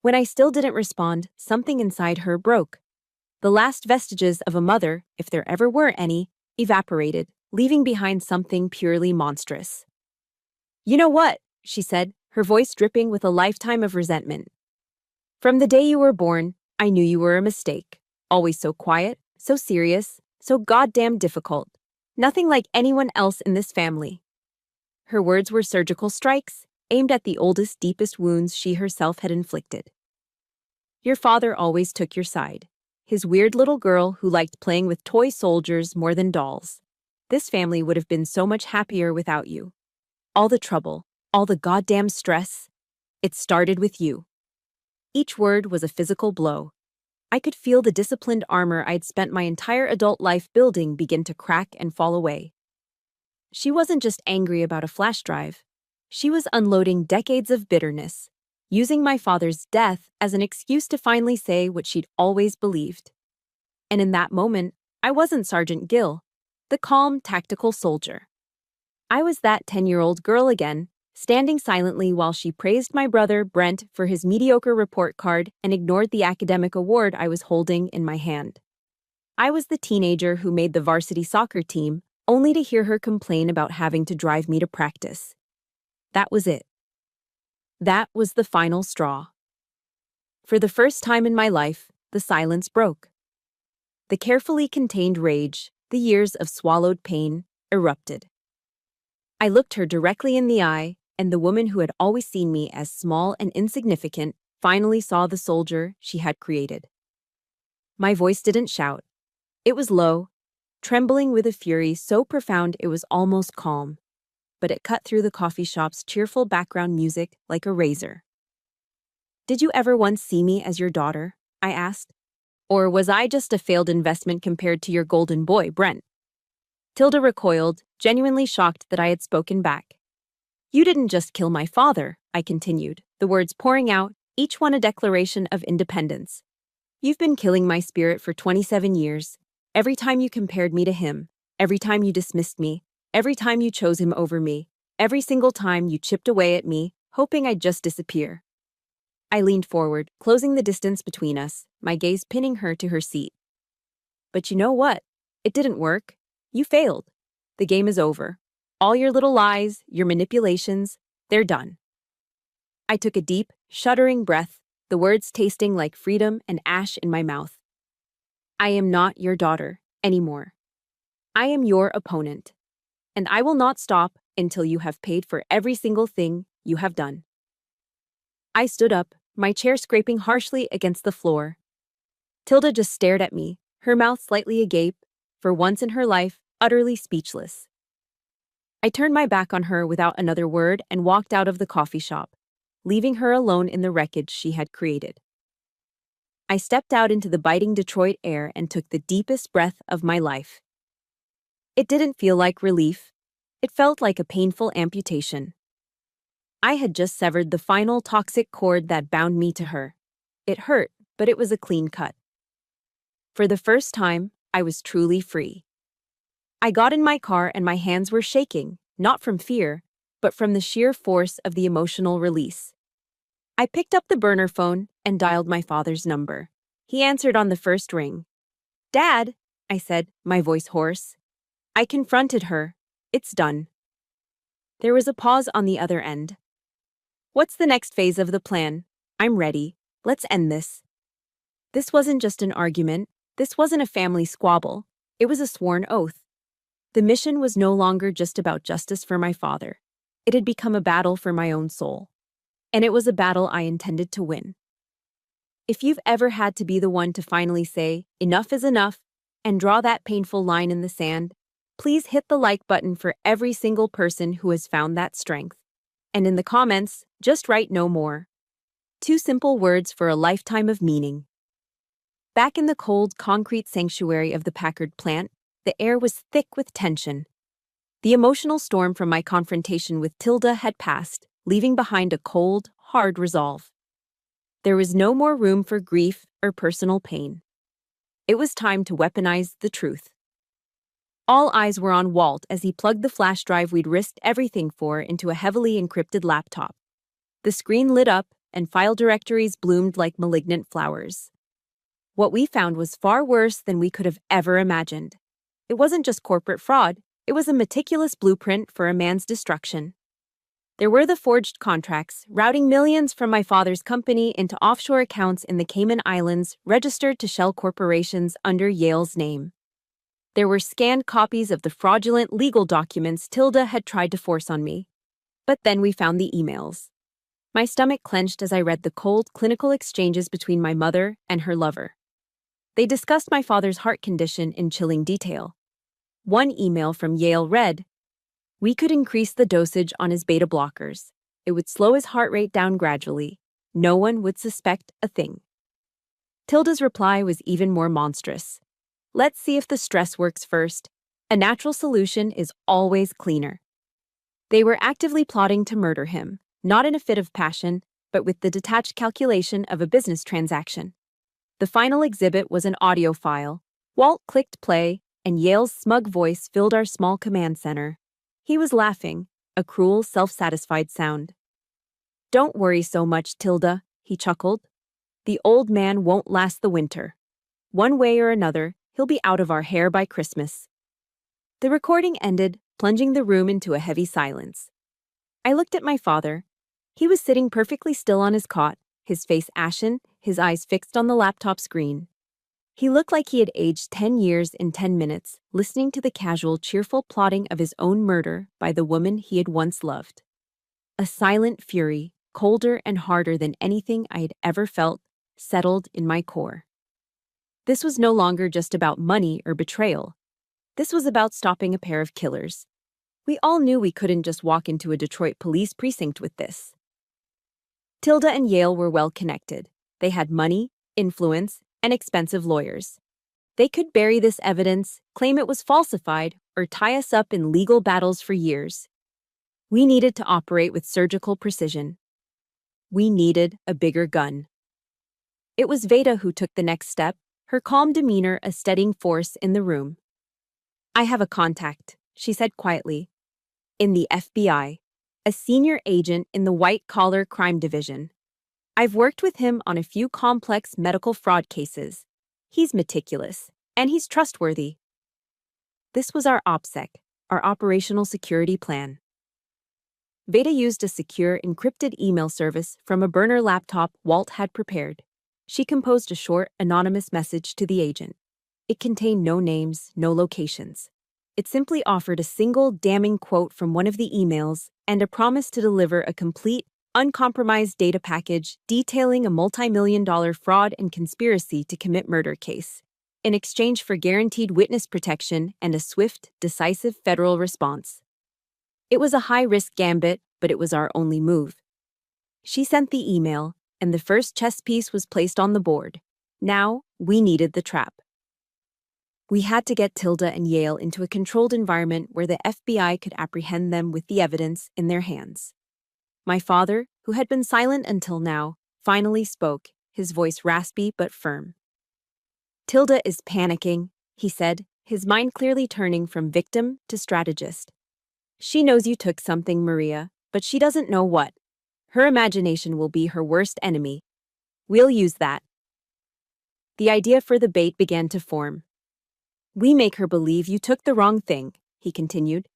Speaker 1: When I still didn't respond, something inside her broke. The last vestiges of a mother, if there ever were any, evaporated, leaving behind something purely monstrous. "You know what?" she said, her voice dripping with a lifetime of resentment. "From the day you were born, I knew you were a mistake. Always so quiet, so serious, so goddamn difficult. Nothing like anyone else in this family." Her words were surgical strikes, aimed at the oldest, deepest wounds she herself had inflicted. "Your father always took your side. His weird little girl who liked playing with toy soldiers more than dolls. This family would have been so much happier without you. All the trouble, all the goddamn stress. It started with you." Each word was a physical blow. I could feel the disciplined armor I'd spent my entire adult life building begin to crack and fall away. She wasn't just angry about a flash drive. She was unloading decades of bitterness, using my father's death as an excuse to finally say what she'd always believed. And in that moment, I wasn't Sergeant Gill, the calm, tactical soldier. I was that 10-year-old girl again, standing silently while she praised my brother Brent for his mediocre report card and ignored the academic award I was holding in my hand. I was the teenager who made the varsity soccer team, only to hear her complain about having to drive me to practice. That was it. That was the final straw. For the first time in my life, the silence broke. The carefully contained rage, the years of swallowed pain, erupted. I looked her directly in the eye, and the woman who had always seen me as small and insignificant finally saw the soldier she had created. My voice didn't shout. It was low, trembling with a fury so profound it was almost calm, but it cut through the coffee shop's cheerful background music like a razor. "Did you ever once see me as your daughter?" I asked. "Or was I just a failed investment compared to your golden boy, Brent?" Tilda recoiled, genuinely shocked that I had spoken back. "You didn't just kill my father," I continued, the words pouring out, each one a declaration of independence. "You've been killing my spirit for 27 years. Every time you compared me to him, every time you dismissed me, every time you chose him over me, every single time you chipped away at me, hoping I'd just disappear." I leaned forward, closing the distance between us, my gaze pinning her to her seat. "But you know what? It didn't work. You failed. The game is over. All your little lies, your manipulations, they're done." I took a deep, shuddering breath, the words tasting like freedom and ash in my mouth. "I am not your daughter anymore. I am your opponent. And I will not stop until you have paid for every single thing you have done." I stood up, my chair scraping harshly against the floor. Tilda just stared at me, her mouth slightly agape, for once in her life, utterly speechless. I turned my back on her without another word and walked out of the coffee shop, leaving her alone in the wreckage she had created. I stepped out into the biting Detroit air and took the deepest breath of my life. It didn't feel like relief. It felt like a painful amputation. I had just severed the final toxic cord that bound me to her. It hurt, but it was a clean cut. For the first time, I was truly free. I got in my car and my hands were shaking, not from fear, but from the sheer force of the emotional release. I picked up the burner phone and dialed my father's number. He answered on the first ring. "Dad," I said, my voice hoarse. I confronted her. "It's done." There was a pause on the other end. "What's the next phase of the plan? I'm ready. Let's end this." This wasn't just an argument. This wasn't a family squabble. It was a sworn oath. The mission was no longer just about justice for my father. It had become a battle for my own soul. And it was a battle I intended to win. If you've ever had to be the one to finally say, "Enough is enough," and draw that painful line in the sand, please hit the like button for every single person who has found that strength. And in the comments, just write "no more." 2 simple words for a lifetime of meaning. Back in the cold, concrete sanctuary of the Packard plant, the air was thick with tension. The emotional storm from my confrontation with Tilda had passed, leaving behind a cold, hard resolve. There was no more room for grief or personal pain. It was time to weaponize the truth. All eyes were on Walt as he plugged the flash drive we'd risked everything for into a heavily encrypted laptop. The screen lit up, and file directories bloomed like malignant flowers. What we found was far worse than we could have ever imagined. It wasn't just corporate fraud, it was a meticulous blueprint for a man's destruction. There were the forged contracts, routing millions from my father's company into offshore accounts in the Cayman Islands registered to shell corporations under Yale's name. There were scanned copies of the fraudulent legal documents Tilda had tried to force on me. But then we found the emails. My stomach clenched as I read the cold, clinical exchanges between my mother and her lover. They discussed my father's heart condition in chilling detail. One email from Yale read, "We could increase the dosage on his beta blockers. It would slow his heart rate down gradually. No one would suspect a thing." Tilda's reply was even more monstrous. "Let's see if the stress works first. A natural solution is always cleaner." They were actively plotting to murder him, not in a fit of passion, but with the detached calculation of a business transaction. The final exhibit was an audio file. Walt clicked play, and Yale's smug voice filled our small command center. He was laughing, a cruel, self-satisfied sound. "Don't worry so much, Tilda," he chuckled. "The old man won't last the winter. One way or another, he'll be out of our hair by Christmas." The recording ended, plunging the room into a heavy silence. I looked at my father. He was sitting perfectly still on his cot, his face ashen, his eyes fixed on the laptop screen. He looked like he had aged 10 years in 10 minutes, listening to the casual, cheerful plotting of his own murder by the woman he had once loved. A silent fury, colder and harder than anything I had ever felt, settled in my core. This was no longer just about money or betrayal. This was about stopping a pair of killers. We all knew we couldn't just walk into a Detroit police precinct with this. Tilda and Yale were well connected. They had money, influence, and expensive lawyers. They could bury this evidence, claim it was falsified, or tie us up in legal battles for years. We needed to operate with surgical precision. We needed a bigger gun. It was Veda who took the next step, her calm demeanor a steadying force in the room. "I have a contact," she said quietly. "In the FBI, a senior agent in the white-collar crime division. I've worked with him on a few complex medical fraud cases. He's meticulous, and he's trustworthy." This was our OPSEC, our operational security plan. Veda used a secure, encrypted email service from a burner laptop Walt had prepared. She composed a short, anonymous message to the agent. It contained no names, no locations. It simply offered a single damning quote from one of the emails and a promise to deliver a complete, uncompromised data package detailing a multi-million-dollar fraud and conspiracy to commit murder case, in exchange for guaranteed witness protection and a swift, decisive federal response. It was a high-risk gambit, but it was our only move. She sent the email, and the first chess piece was placed on the board. Now, we needed the trap. We had to get Tilda and Yale into a controlled environment where the FBI could apprehend them with the evidence in their hands. My father, who had been silent until now, finally spoke, his voice raspy but firm. "Tilda is panicking," he said, his mind clearly turning from victim to strategist. "She knows you took something, Maria, but she doesn't know what. Her imagination will be her worst enemy. We'll use that." The idea for the bait began to form. "We make her believe you took the wrong thing," he continued.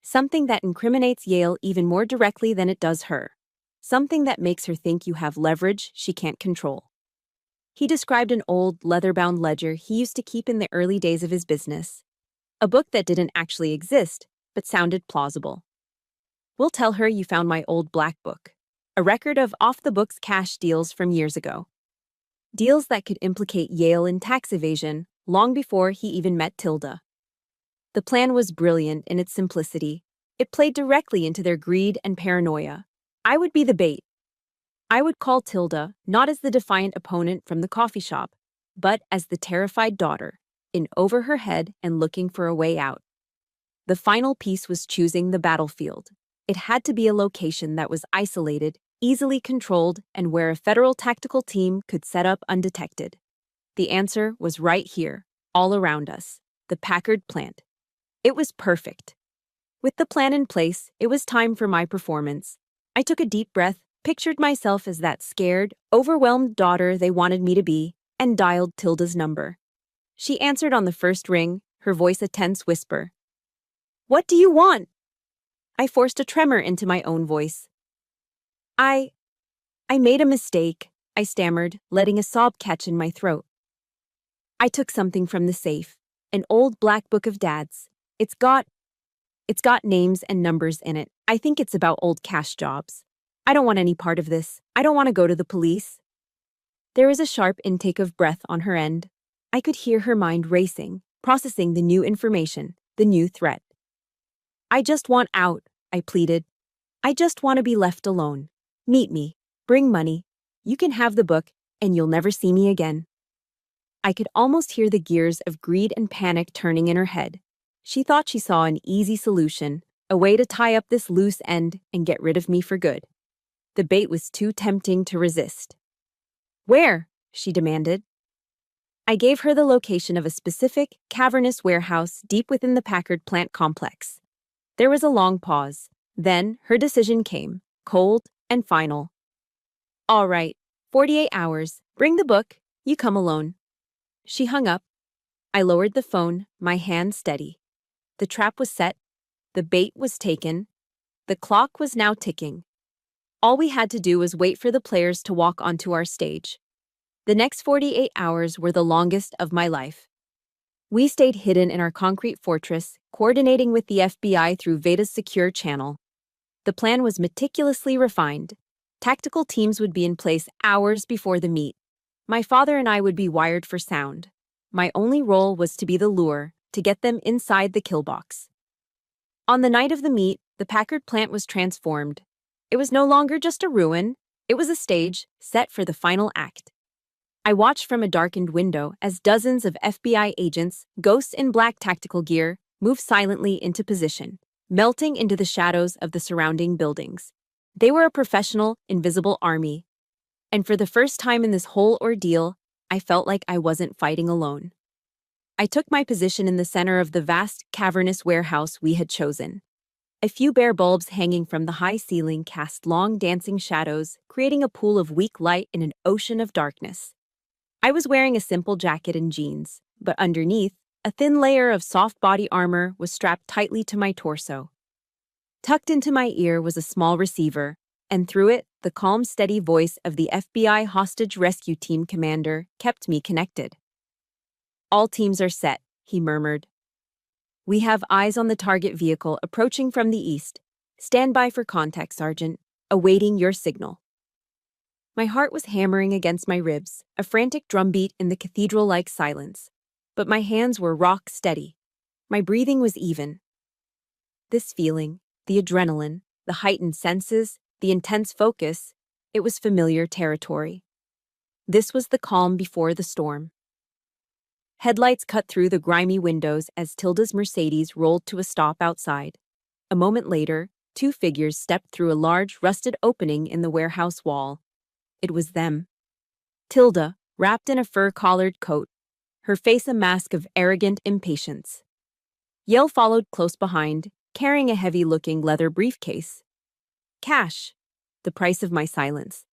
Speaker 1: "Something that incriminates Yale even more directly than it does her. Something that makes her think you have leverage she can't control." He described an old, leather-bound ledger he used to keep in the early days of his business. A book that didn't actually exist, but sounded plausible. "We'll tell her you found my old black book, a record of off-the-books cash deals from years ago. Deals that could implicate Yale in tax evasion long before he even met Tilda." The plan was brilliant in its simplicity. It played directly into their greed and paranoia. I would be the bait. I would call Tilda not as the defiant opponent from the coffee shop, but as the terrified daughter, in over her head and looking for a way out. The final piece was choosing the battlefield. It had to be a location that was isolated, easily controlled, and where a federal tactical team could set up undetected. The answer was right here, all around us, the Packard plant. It was perfect. With the plan in place, it was time for my performance. I took a deep breath, pictured myself as that scared, overwhelmed daughter they wanted me to be, and dialed Tilda's number. She answered on the first ring, her voice a tense whisper. "What do you want?" I forced a tremor into my own voice. I made a mistake," I stammered, letting a sob catch in my throat. "I took something from the safe, an old black book of Dad's. It's got names and numbers in it. I think it's about old cash jobs. I don't want any part of this. I don't want to go to the police." There was a sharp intake of breath on her end. I could hear her mind racing, processing the new information, the new threat. "I just want out," I pleaded. "I just want to be left alone. Meet me. Bring money. You can have the book, and you'll never see me again." I could almost hear the gears of greed and panic turning in her head. She thought she saw an easy solution, a way to tie up this loose end and get rid of me for good. The bait was too tempting to resist. "Where?" she demanded. I gave her the location of a specific, cavernous warehouse deep within the Packard plant complex. There was a long pause. Then her decision came, cold and final. "All right, 48 hours. Bring the book. You come alone." She hung up. I lowered the phone, my hand steady. The trap was set. The bait was taken. The clock was now ticking. All we had to do was wait for the players to walk onto our stage. The next 48 hours were the longest of my life. We stayed hidden in our concrete fortress, coordinating with the FBI through Veda's secure channel. The plan was meticulously refined. Tactical teams would be in place hours before the meet. My father and I would be wired for sound. My only role was to be the lure, to get them inside the kill box. On the night of the meet, the Packard plant was transformed. It was no longer just a ruin. It was a stage set for the final act. I watched from a darkened window as dozens of FBI agents, ghosts in black tactical gear, moved silently into position, melting into the shadows of the surrounding buildings. They were a professional, invisible army. And for the first time in this whole ordeal, I felt like I wasn't fighting alone. I took my position in the center of the vast, cavernous warehouse we had chosen. A few bare bulbs hanging from the high ceiling cast long dancing shadows, creating a pool of weak light in an ocean of darkness. I was wearing a simple jacket and jeans, but underneath, a thin layer of soft body armor was strapped tightly to my torso. Tucked into my ear was a small receiver, and through it, the calm, steady voice of the FBI hostage rescue team commander kept me connected. "All teams are set," he murmured. "We have eyes on the target vehicle approaching from the east. Stand by for contact, Sergeant, awaiting your signal." My heart was hammering against my ribs, a frantic drumbeat in the cathedral-like silence. But my hands were rock steady. My breathing was even. This feeling, the adrenaline, the heightened senses, the intense focus, it was familiar territory. This was the calm before the storm. Headlights cut through the grimy windows as Tilda's Mercedes rolled to a stop outside. A moment later, two figures stepped through a large, rusted opening in the warehouse wall. It was them. Tilda, wrapped in a fur-collared coat, her face a mask of arrogant impatience. Yale followed close behind, carrying a heavy-looking leather briefcase. Cash, the price of my silence.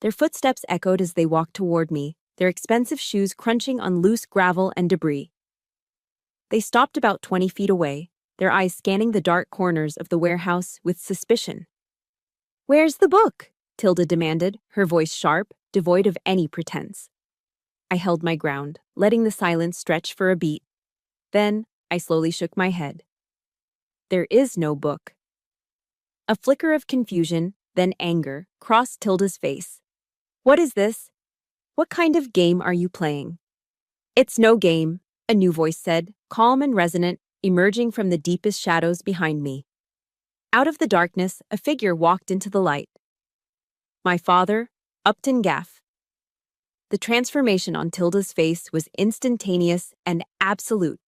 Speaker 1: Their footsteps echoed as they walked toward me, their expensive shoes crunching on loose gravel and debris. They stopped about 20 feet away, their eyes scanning the dark corners of the warehouse with suspicion. "Where's the book?" Tilda demanded, her voice sharp, devoid of any pretense. I held my ground, letting the silence stretch for a beat. Then, I slowly shook my head. "There is no book." A flicker of confusion, then anger, crossed Tilda's face. "What is this? What kind of game are you playing?" "It's no game," a new voice said, calm and resonant, emerging from the deepest shadows behind me. Out of the darkness, a figure walked into the light. My father, Upton Gaff. The transformation on Tilda's face was instantaneous and absolute.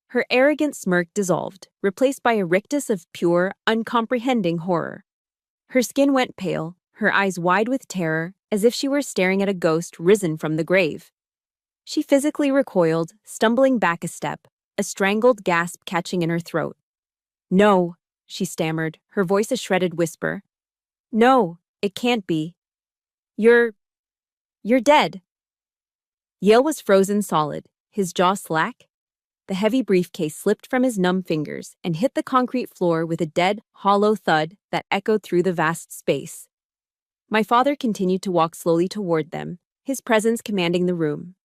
Speaker 1: Her arrogant smirk dissolved, replaced by a rictus of pure, uncomprehending horror. Her skin went pale, her eyes wide with terror, as if she were staring at a ghost risen from the grave. She physically recoiled, stumbling back a step, a strangled gasp catching in her throat. "No," she stammered, her voice a shredded whisper. "No, it can't be. You're dead." Yale was frozen solid, his jaw slack. The heavy briefcase slipped from his numb fingers and hit the concrete floor with a dead, hollow thud that echoed through the vast space. My father continued to walk slowly toward them, his presence commanding the room.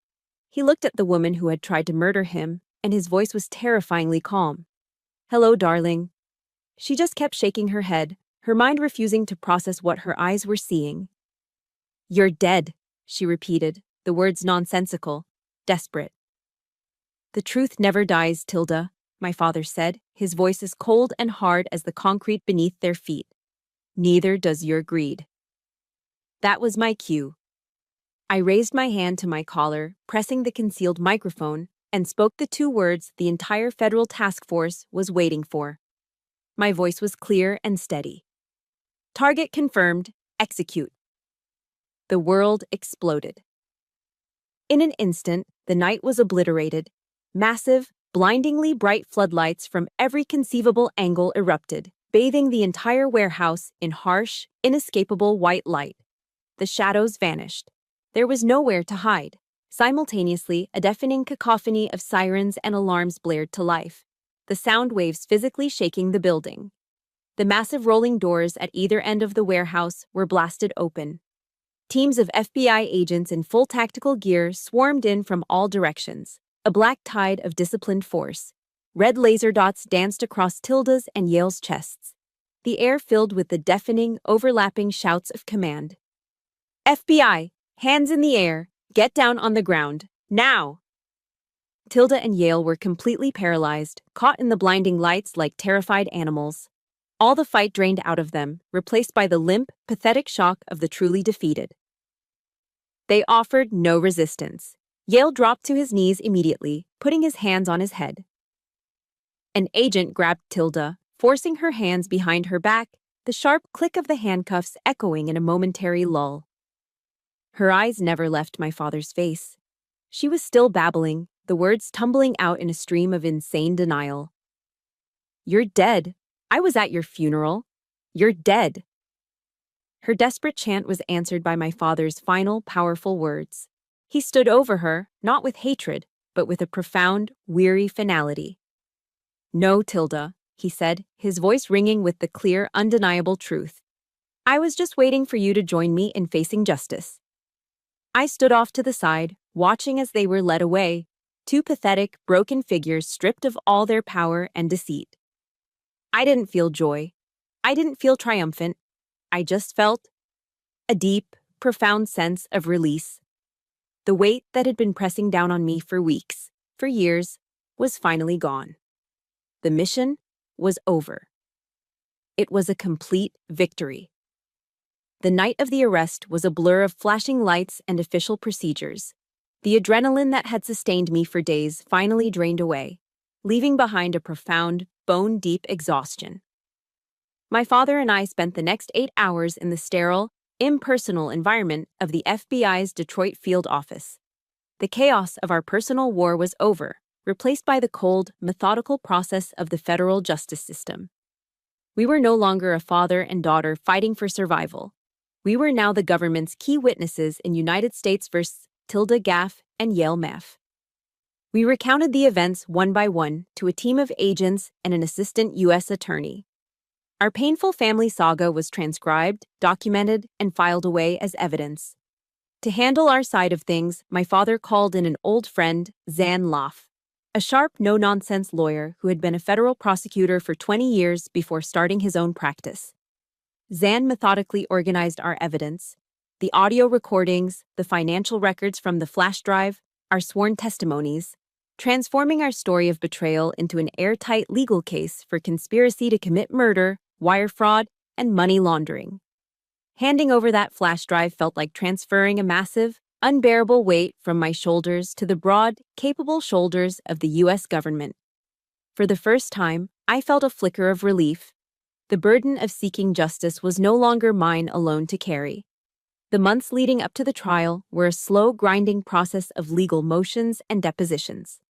Speaker 1: He looked at the woman who had tried to murder him, and his voice was terrifyingly calm. "Hello, darling." She just kept shaking her head, her mind refusing to process what her eyes were seeing. "You're dead," she repeated, the words nonsensical, desperate. "The truth never dies, Tilda," my father said, his voice as cold and hard as the concrete beneath their feet. "Neither does your greed." That was my cue. I raised my hand to my collar, pressing the concealed microphone, and spoke the two words the entire federal task force was waiting for. My voice was clear and steady. "Target confirmed. Execute." The world exploded. In an instant, the night was obliterated. Massive, blindingly bright floodlights from every conceivable angle erupted, bathing the entire warehouse in harsh, inescapable white light. The shadows vanished. There was nowhere to hide. Simultaneously, a deafening cacophony of sirens and alarms blared to life, the sound waves physically shaking the building. The massive rolling doors at either end of the warehouse were blasted open. Teams of FBI agents in full tactical gear swarmed in from all directions, a black tide of disciplined force. Red laser dots danced across Tilda's and Yale's chests. The air filled with the deafening, overlapping shouts of command. "FBI, hands in the air, get down on the ground, now!" Tilda and Yale were completely paralyzed, caught in the blinding lights like terrified animals. All the fight drained out of them, replaced by the limp, pathetic shock of the truly defeated. They offered no resistance. Yale dropped to his knees immediately, putting his hands on his head. An agent grabbed Tilda, forcing her hands behind her back, the sharp click of the handcuffs echoing in a momentary lull. Her eyes never left my father's face. She was still babbling, the words tumbling out in a stream of insane denial. "You're dead. I was at your funeral. You're dead." Her desperate chant was answered by my father's final, powerful words. He stood over her, not with hatred, but with a profound, weary finality. "No, Tilda," he said, his voice ringing with the clear, undeniable truth. "I was just waiting for you to join me in facing justice." I stood off to the side, watching as they were led away, two pathetic, broken figures stripped of all their power and deceit. I didn't feel joy. I didn't feel triumphant. I just felt a deep, profound sense of release. The weight that had been pressing down on me for weeks, for years, was finally gone. The mission was over. It was a complete victory. The night of the arrest was a blur of flashing lights and official procedures. The adrenaline that had sustained me for days finally drained away, leaving behind a profound, bone-deep exhaustion. My father and I spent the next 8 hours in the sterile, impersonal environment of the FBI's Detroit field office. The chaos of our personal war was over, replaced by the cold, methodical process of the federal justice system. We were no longer a father and daughter fighting for survival. We were now the government's key witnesses in United States v. Tilda Gaff and Yale Maff. We recounted the events one by one to a team of agents and an assistant U.S. attorney. Our painful family saga was transcribed, documented, and filed away as evidence. To handle our side of things, my father called in an old friend, Zan Loff, a sharp, no-nonsense lawyer who had been a federal prosecutor for 20 years before starting his own practice. Zan methodically organized our evidence, the audio recordings, the financial records from the flash drive, our sworn testimonies, transforming our story of betrayal into an airtight legal case for conspiracy to commit murder, wire fraud, and money laundering. Handing over that flash drive felt like transferring a massive, unbearable weight from my shoulders to the broad, capable shoulders of the U.S. government. For the first time, I felt a flicker of relief. The burden of seeking justice was no longer mine alone to carry. The months leading up to the trial were a slow, grinding process of legal motions and depositions.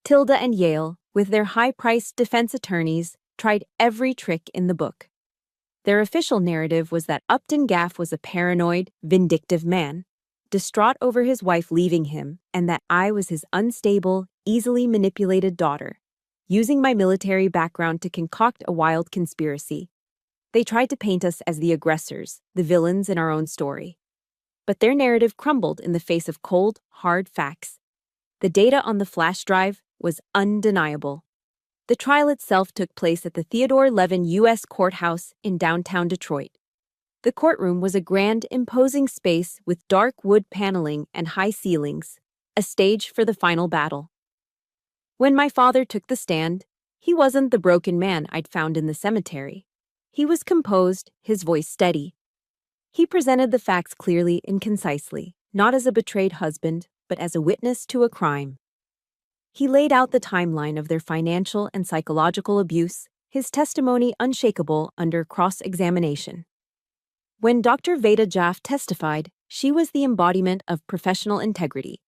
Speaker 1: Tilda and Yale, with their high-priced defense attorneys, tried every trick in the book. Their official narrative was that Upton Gaff was a paranoid, vindictive man, distraught over his wife leaving him, and that I was his unstable, easily manipulated daughter, using my military background to concoct a wild conspiracy. They tried to paint us as the aggressors, the villains in our own story. But their narrative crumbled in the face of cold, hard facts. The data on the flash drive was undeniable. The trial itself took place at the Theodore Levin U.S. Courthouse in downtown Detroit. The courtroom was a grand, imposing space with dark wood paneling and high ceilings, a stage for the final battle. When my father took the stand, he wasn't the broken man I'd found in the cemetery. He was composed, his voice steady. He presented the facts clearly and concisely, not as a betrayed husband, but as a witness to a crime. He laid out the timeline of their financial and psychological abuse, his testimony unshakable under cross-examination. When Dr. Veda Jaff testified, she was the embodiment of professional integrity.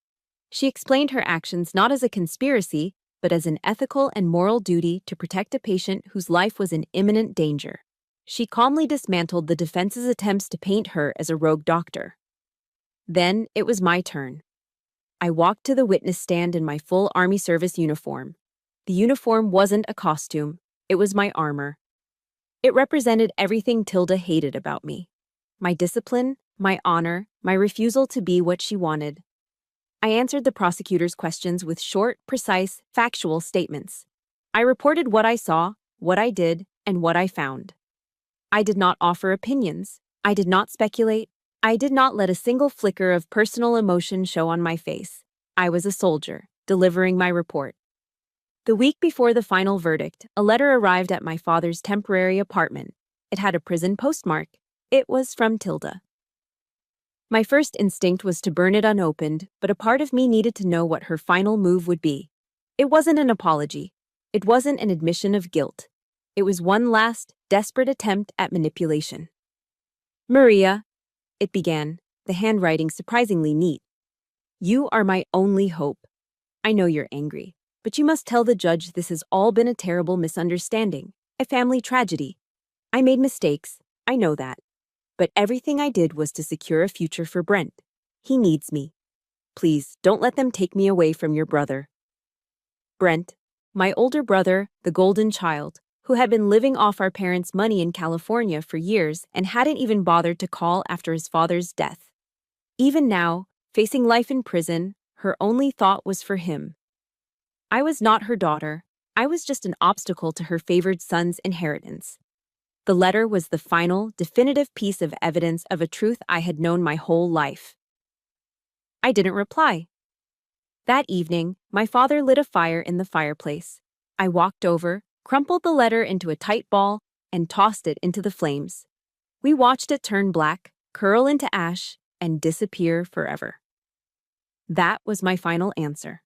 Speaker 1: She explained her actions not as a conspiracy, but as an ethical and moral duty to protect a patient whose life was in imminent danger. She calmly dismantled the defense's attempts to paint her as a rogue doctor. Then it was my turn. I walked to the witness stand in my full Army service uniform. The uniform wasn't a costume, it was my armor. It represented everything Tilda hated about me. My discipline, my honor, my refusal to be what she wanted. I answered the prosecutor's questions with short, precise, factual statements. I reported what I saw, what I did, and what I found. I did not offer opinions. I did not speculate. I did not let a single flicker of personal emotion show on my face. I was a soldier, delivering my report. The week before the final verdict, a letter arrived at my father's temporary apartment. It had a prison postmark. It was from Tilda. My first instinct was to burn it unopened, but a part of me needed to know what her final move would be. It wasn't an apology. It wasn't an admission of guilt. It was one last, desperate attempt at manipulation. "Maria," it began, the handwriting surprisingly neat. "You are my only hope. I know you're angry, but you must tell the judge this has all been a terrible misunderstanding, a family tragedy. I made mistakes, I know that. But everything I did was to secure a future for Brent. He needs me. Please, don't let them take me away from your brother." Brent, my older brother, the golden child, who had been living off our parents' money in California for years and hadn't even bothered to call after his father's death. Even now, facing life in prison, her only thought was for him. I was not her daughter. I was just an obstacle to her favored son's inheritance. The letter was the final, definitive piece of evidence of a truth I had known my whole life. I didn't reply. That evening, my father lit a fire in the fireplace. I walked over, crumpled the letter into a tight ball, and tossed it into the flames. We watched it turn black, curl into ash, and disappear forever. That was my final answer.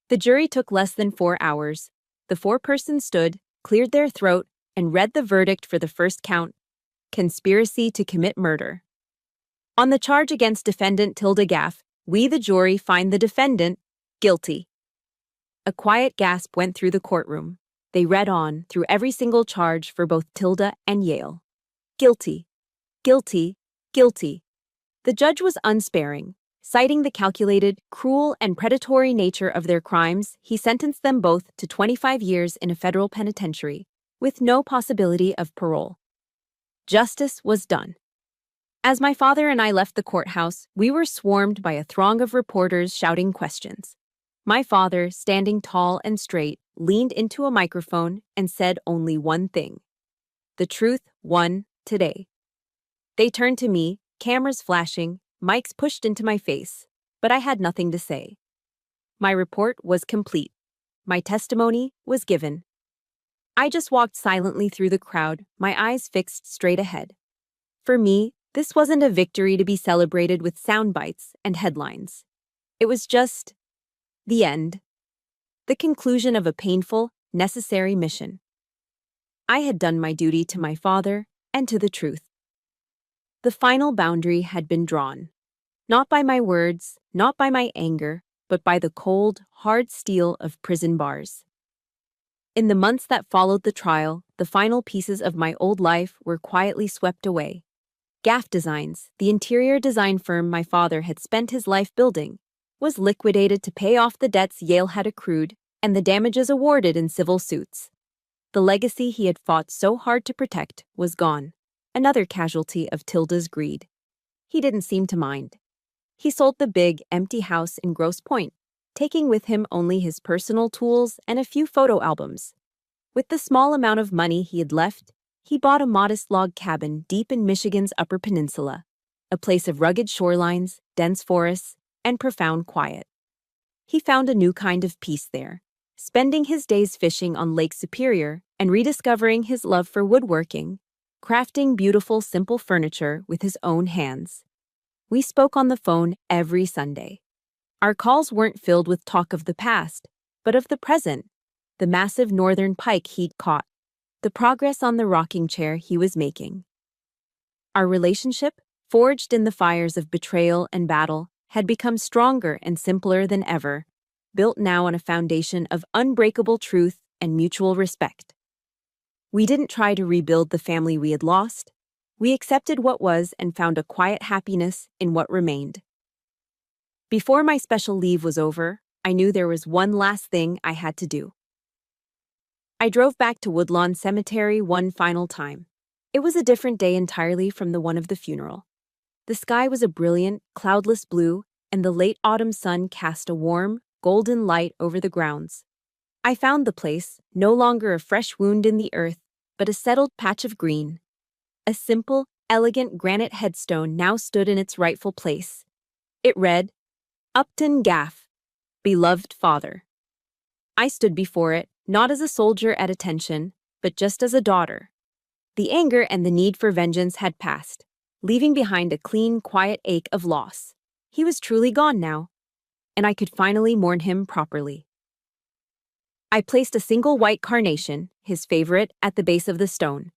Speaker 1: The jury took less than 4 hours. The 4 persons stood, cleared their throat, and read the verdict for the first count: conspiracy to commit murder. On the charge against defendant Tilda Gaff, we, the jury, find the defendant guilty. A quiet gasp went through the courtroom. They read on through every single charge for both Tilda and Yale. Guilty, guilty, guilty. The judge was unsparing. Citing the calculated, cruel, and predatory nature of their crimes, he sentenced them both to 25 years in a federal penitentiary, with no possibility of parole. Justice was done. As my father and I left the courthouse, we were swarmed by a throng of reporters shouting questions. My father, standing tall and straight, leaned into a microphone and said only one thing: "The truth won today." They turned to me, cameras flashing, mics pushed into my face, but I had nothing to say. My report was complete. My testimony was given. I just walked silently through the crowd, my eyes fixed straight ahead. For me, this wasn't a victory to be celebrated with sound bites and headlines. It was just the end. The conclusion of a painful, necessary mission. I had done my duty to my father and to the truth. The final boundary had been drawn. Not by my words, not by my anger, but by the cold, hard steel of prison bars. In the months that followed the trial, the final pieces of my old life were quietly swept away. Gaff Designs, the interior design firm my father had spent his life building, was liquidated to pay off the debts Yale had accrued and the damages awarded in civil suits. The legacy he had fought so hard to protect was gone, another casualty of Tilda's greed. He didn't seem to mind. He sold the big, empty house in Grosse Pointe, taking with him only his personal tools and a few photo albums. With the small amount of money he had left, he bought a modest log cabin deep in Michigan's Upper Peninsula, a place of rugged shorelines, dense forests, and profound quiet. He found a new kind of peace there, spending his days fishing on Lake Superior and rediscovering his love for woodworking, crafting beautiful, simple furniture with his own hands. We spoke on the phone every Sunday. Our calls weren't filled with talk of the past, but of the present, the massive northern pike he'd caught, the progress on the rocking chair he was making. Our relationship, forged in the fires of betrayal and battle, had become stronger and simpler than ever, built now on a foundation of unbreakable truth and mutual respect. We didn't try to rebuild the family we had lost. We accepted what was and found a quiet happiness in what remained. Before my special leave was over, I knew there was one last thing I had to do. I drove back to Woodlawn Cemetery one final time. It was a different day entirely from the one of the funeral. The sky was a brilliant, cloudless blue, and the late autumn sun cast a warm, golden light over the grounds. I found the place, no longer a fresh wound in the earth, but a settled patch of green. A simple, elegant granite headstone now stood in its rightful place. It read, Upton Gaff, Beloved Father. I stood before it, not as a soldier at attention, but just as a daughter. The anger and the need for vengeance had passed, leaving behind a clean, quiet ache of loss. He was truly gone now, and I could finally mourn him properly. I placed a single white carnation, his favorite, at the base of the stone.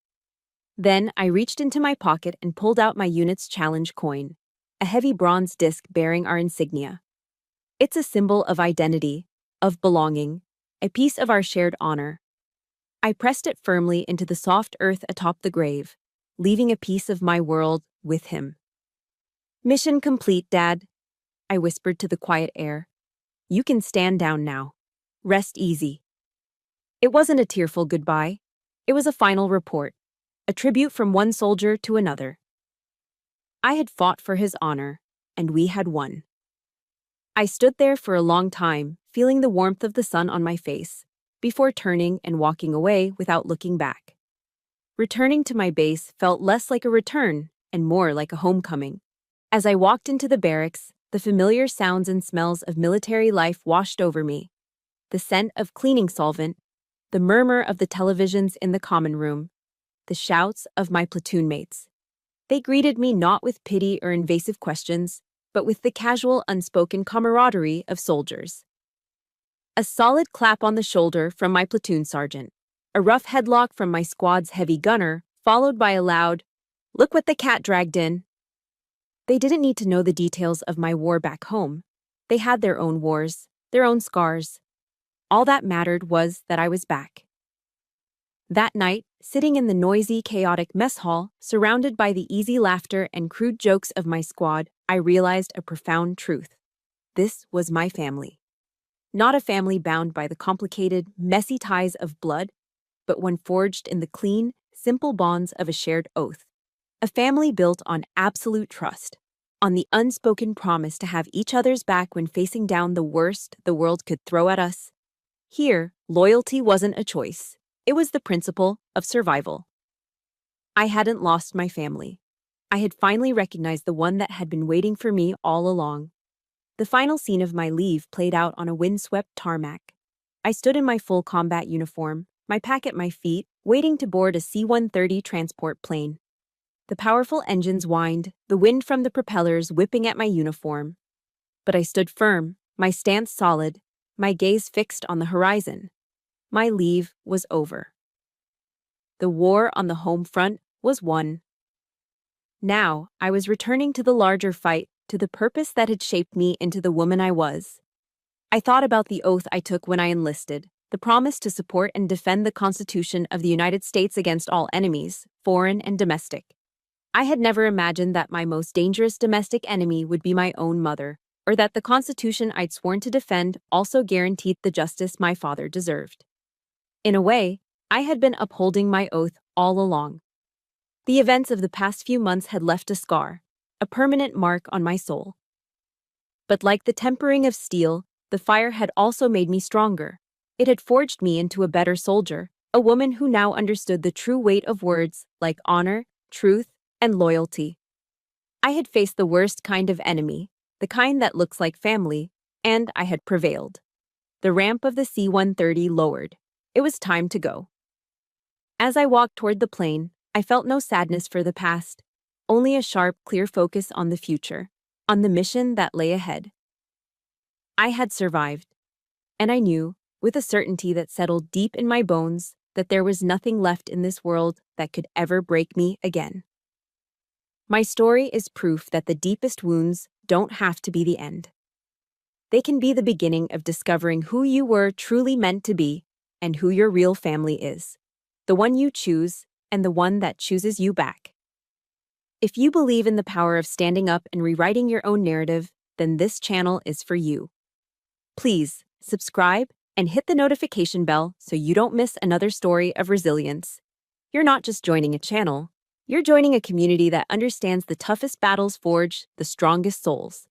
Speaker 1: Then I reached into my pocket and pulled out my unit's challenge coin, a heavy bronze disc bearing our insignia. It's a symbol of identity, of belonging, a piece of our shared honor. I pressed it firmly into the soft earth atop the grave, leaving a piece of my world with him. Mission complete, Dad, I whispered to the quiet air. You can stand down now. Rest easy. It wasn't a tearful goodbye. It was a final report, a tribute from one soldier to another. I had fought for his honor, and we had won. I stood there for a long time, feeling the warmth of the sun on my face, before turning and walking away without looking back. Returning to my base felt less like a return and more like a homecoming. As I walked into the barracks, the familiar sounds and smells of military life washed over me. The scent of cleaning solvent, the murmur of the televisions in the common room, the shouts of my platoon mates. They greeted me not with pity or invasive questions, but with the casual, unspoken camaraderie of soldiers. A solid clap on the shoulder from my platoon sergeant, a rough headlock from my squad's heavy gunner, followed by a loud, "Look what the cat dragged in." They didn't need to know the details of my war back home. They had their own wars, their own scars. All that mattered was that I was back. That night, sitting in the noisy, chaotic mess hall, surrounded by the easy laughter and crude jokes of my squad, I realized a profound truth. This was my family. Not a family bound by the complicated, messy ties of blood, but one forged in the clean, simple bonds of a shared oath. A family built on absolute trust, on the unspoken promise to have each other's back when facing down the worst the world could throw at us. Here, loyalty wasn't a choice. It was the principle of survival. I hadn't lost my family. I had finally recognized the one that had been waiting for me all along. The final scene of my leave played out on a windswept tarmac. I stood in my full combat uniform, my pack at my feet, waiting to board a C-130 transport plane. The powerful engines whined, the wind from the propellers whipping at my uniform. But I stood firm, my stance solid, my gaze fixed on the horizon. My leave was over. The war on the home front was won. Now, I was returning to the larger fight, to the purpose that had shaped me into the woman I was. I thought about the oath I took when I enlisted, the promise to support and defend the Constitution of the United States against all enemies, foreign and domestic. I had never imagined that my most dangerous domestic enemy would be my own mother, or that the Constitution I'd sworn to defend also guaranteed the justice my father deserved. In a way, I had been upholding my oath all along. The events of the past few months had left a scar, a permanent mark on my soul. But like the tempering of steel, the fire had also made me stronger. It had forged me into a better soldier, a woman who now understood the true weight of words like honor, truth, and loyalty. I had faced the worst kind of enemy, the kind that looks like family, and I had prevailed. The ramp of the C-130 lowered. It was time to go. As I walked toward the plane, I felt no sadness for the past, only a sharp, clear focus on the future, on the mission that lay ahead. I had survived, and I knew, with a certainty that settled deep in my bones, that there was nothing left in this world that could ever break me again. My story is proof that the deepest wounds don't have to be the end. They can be the beginning of discovering who you were truly meant to be and who your real family is, the one you choose and the one that chooses you back. If you believe in the power of standing up and rewriting your own narrative, then this channel is for you. Please subscribe and hit the notification bell so you don't miss another story of resilience. You're not just joining a channel, you're joining a community that understands the toughest battles forge the strongest souls.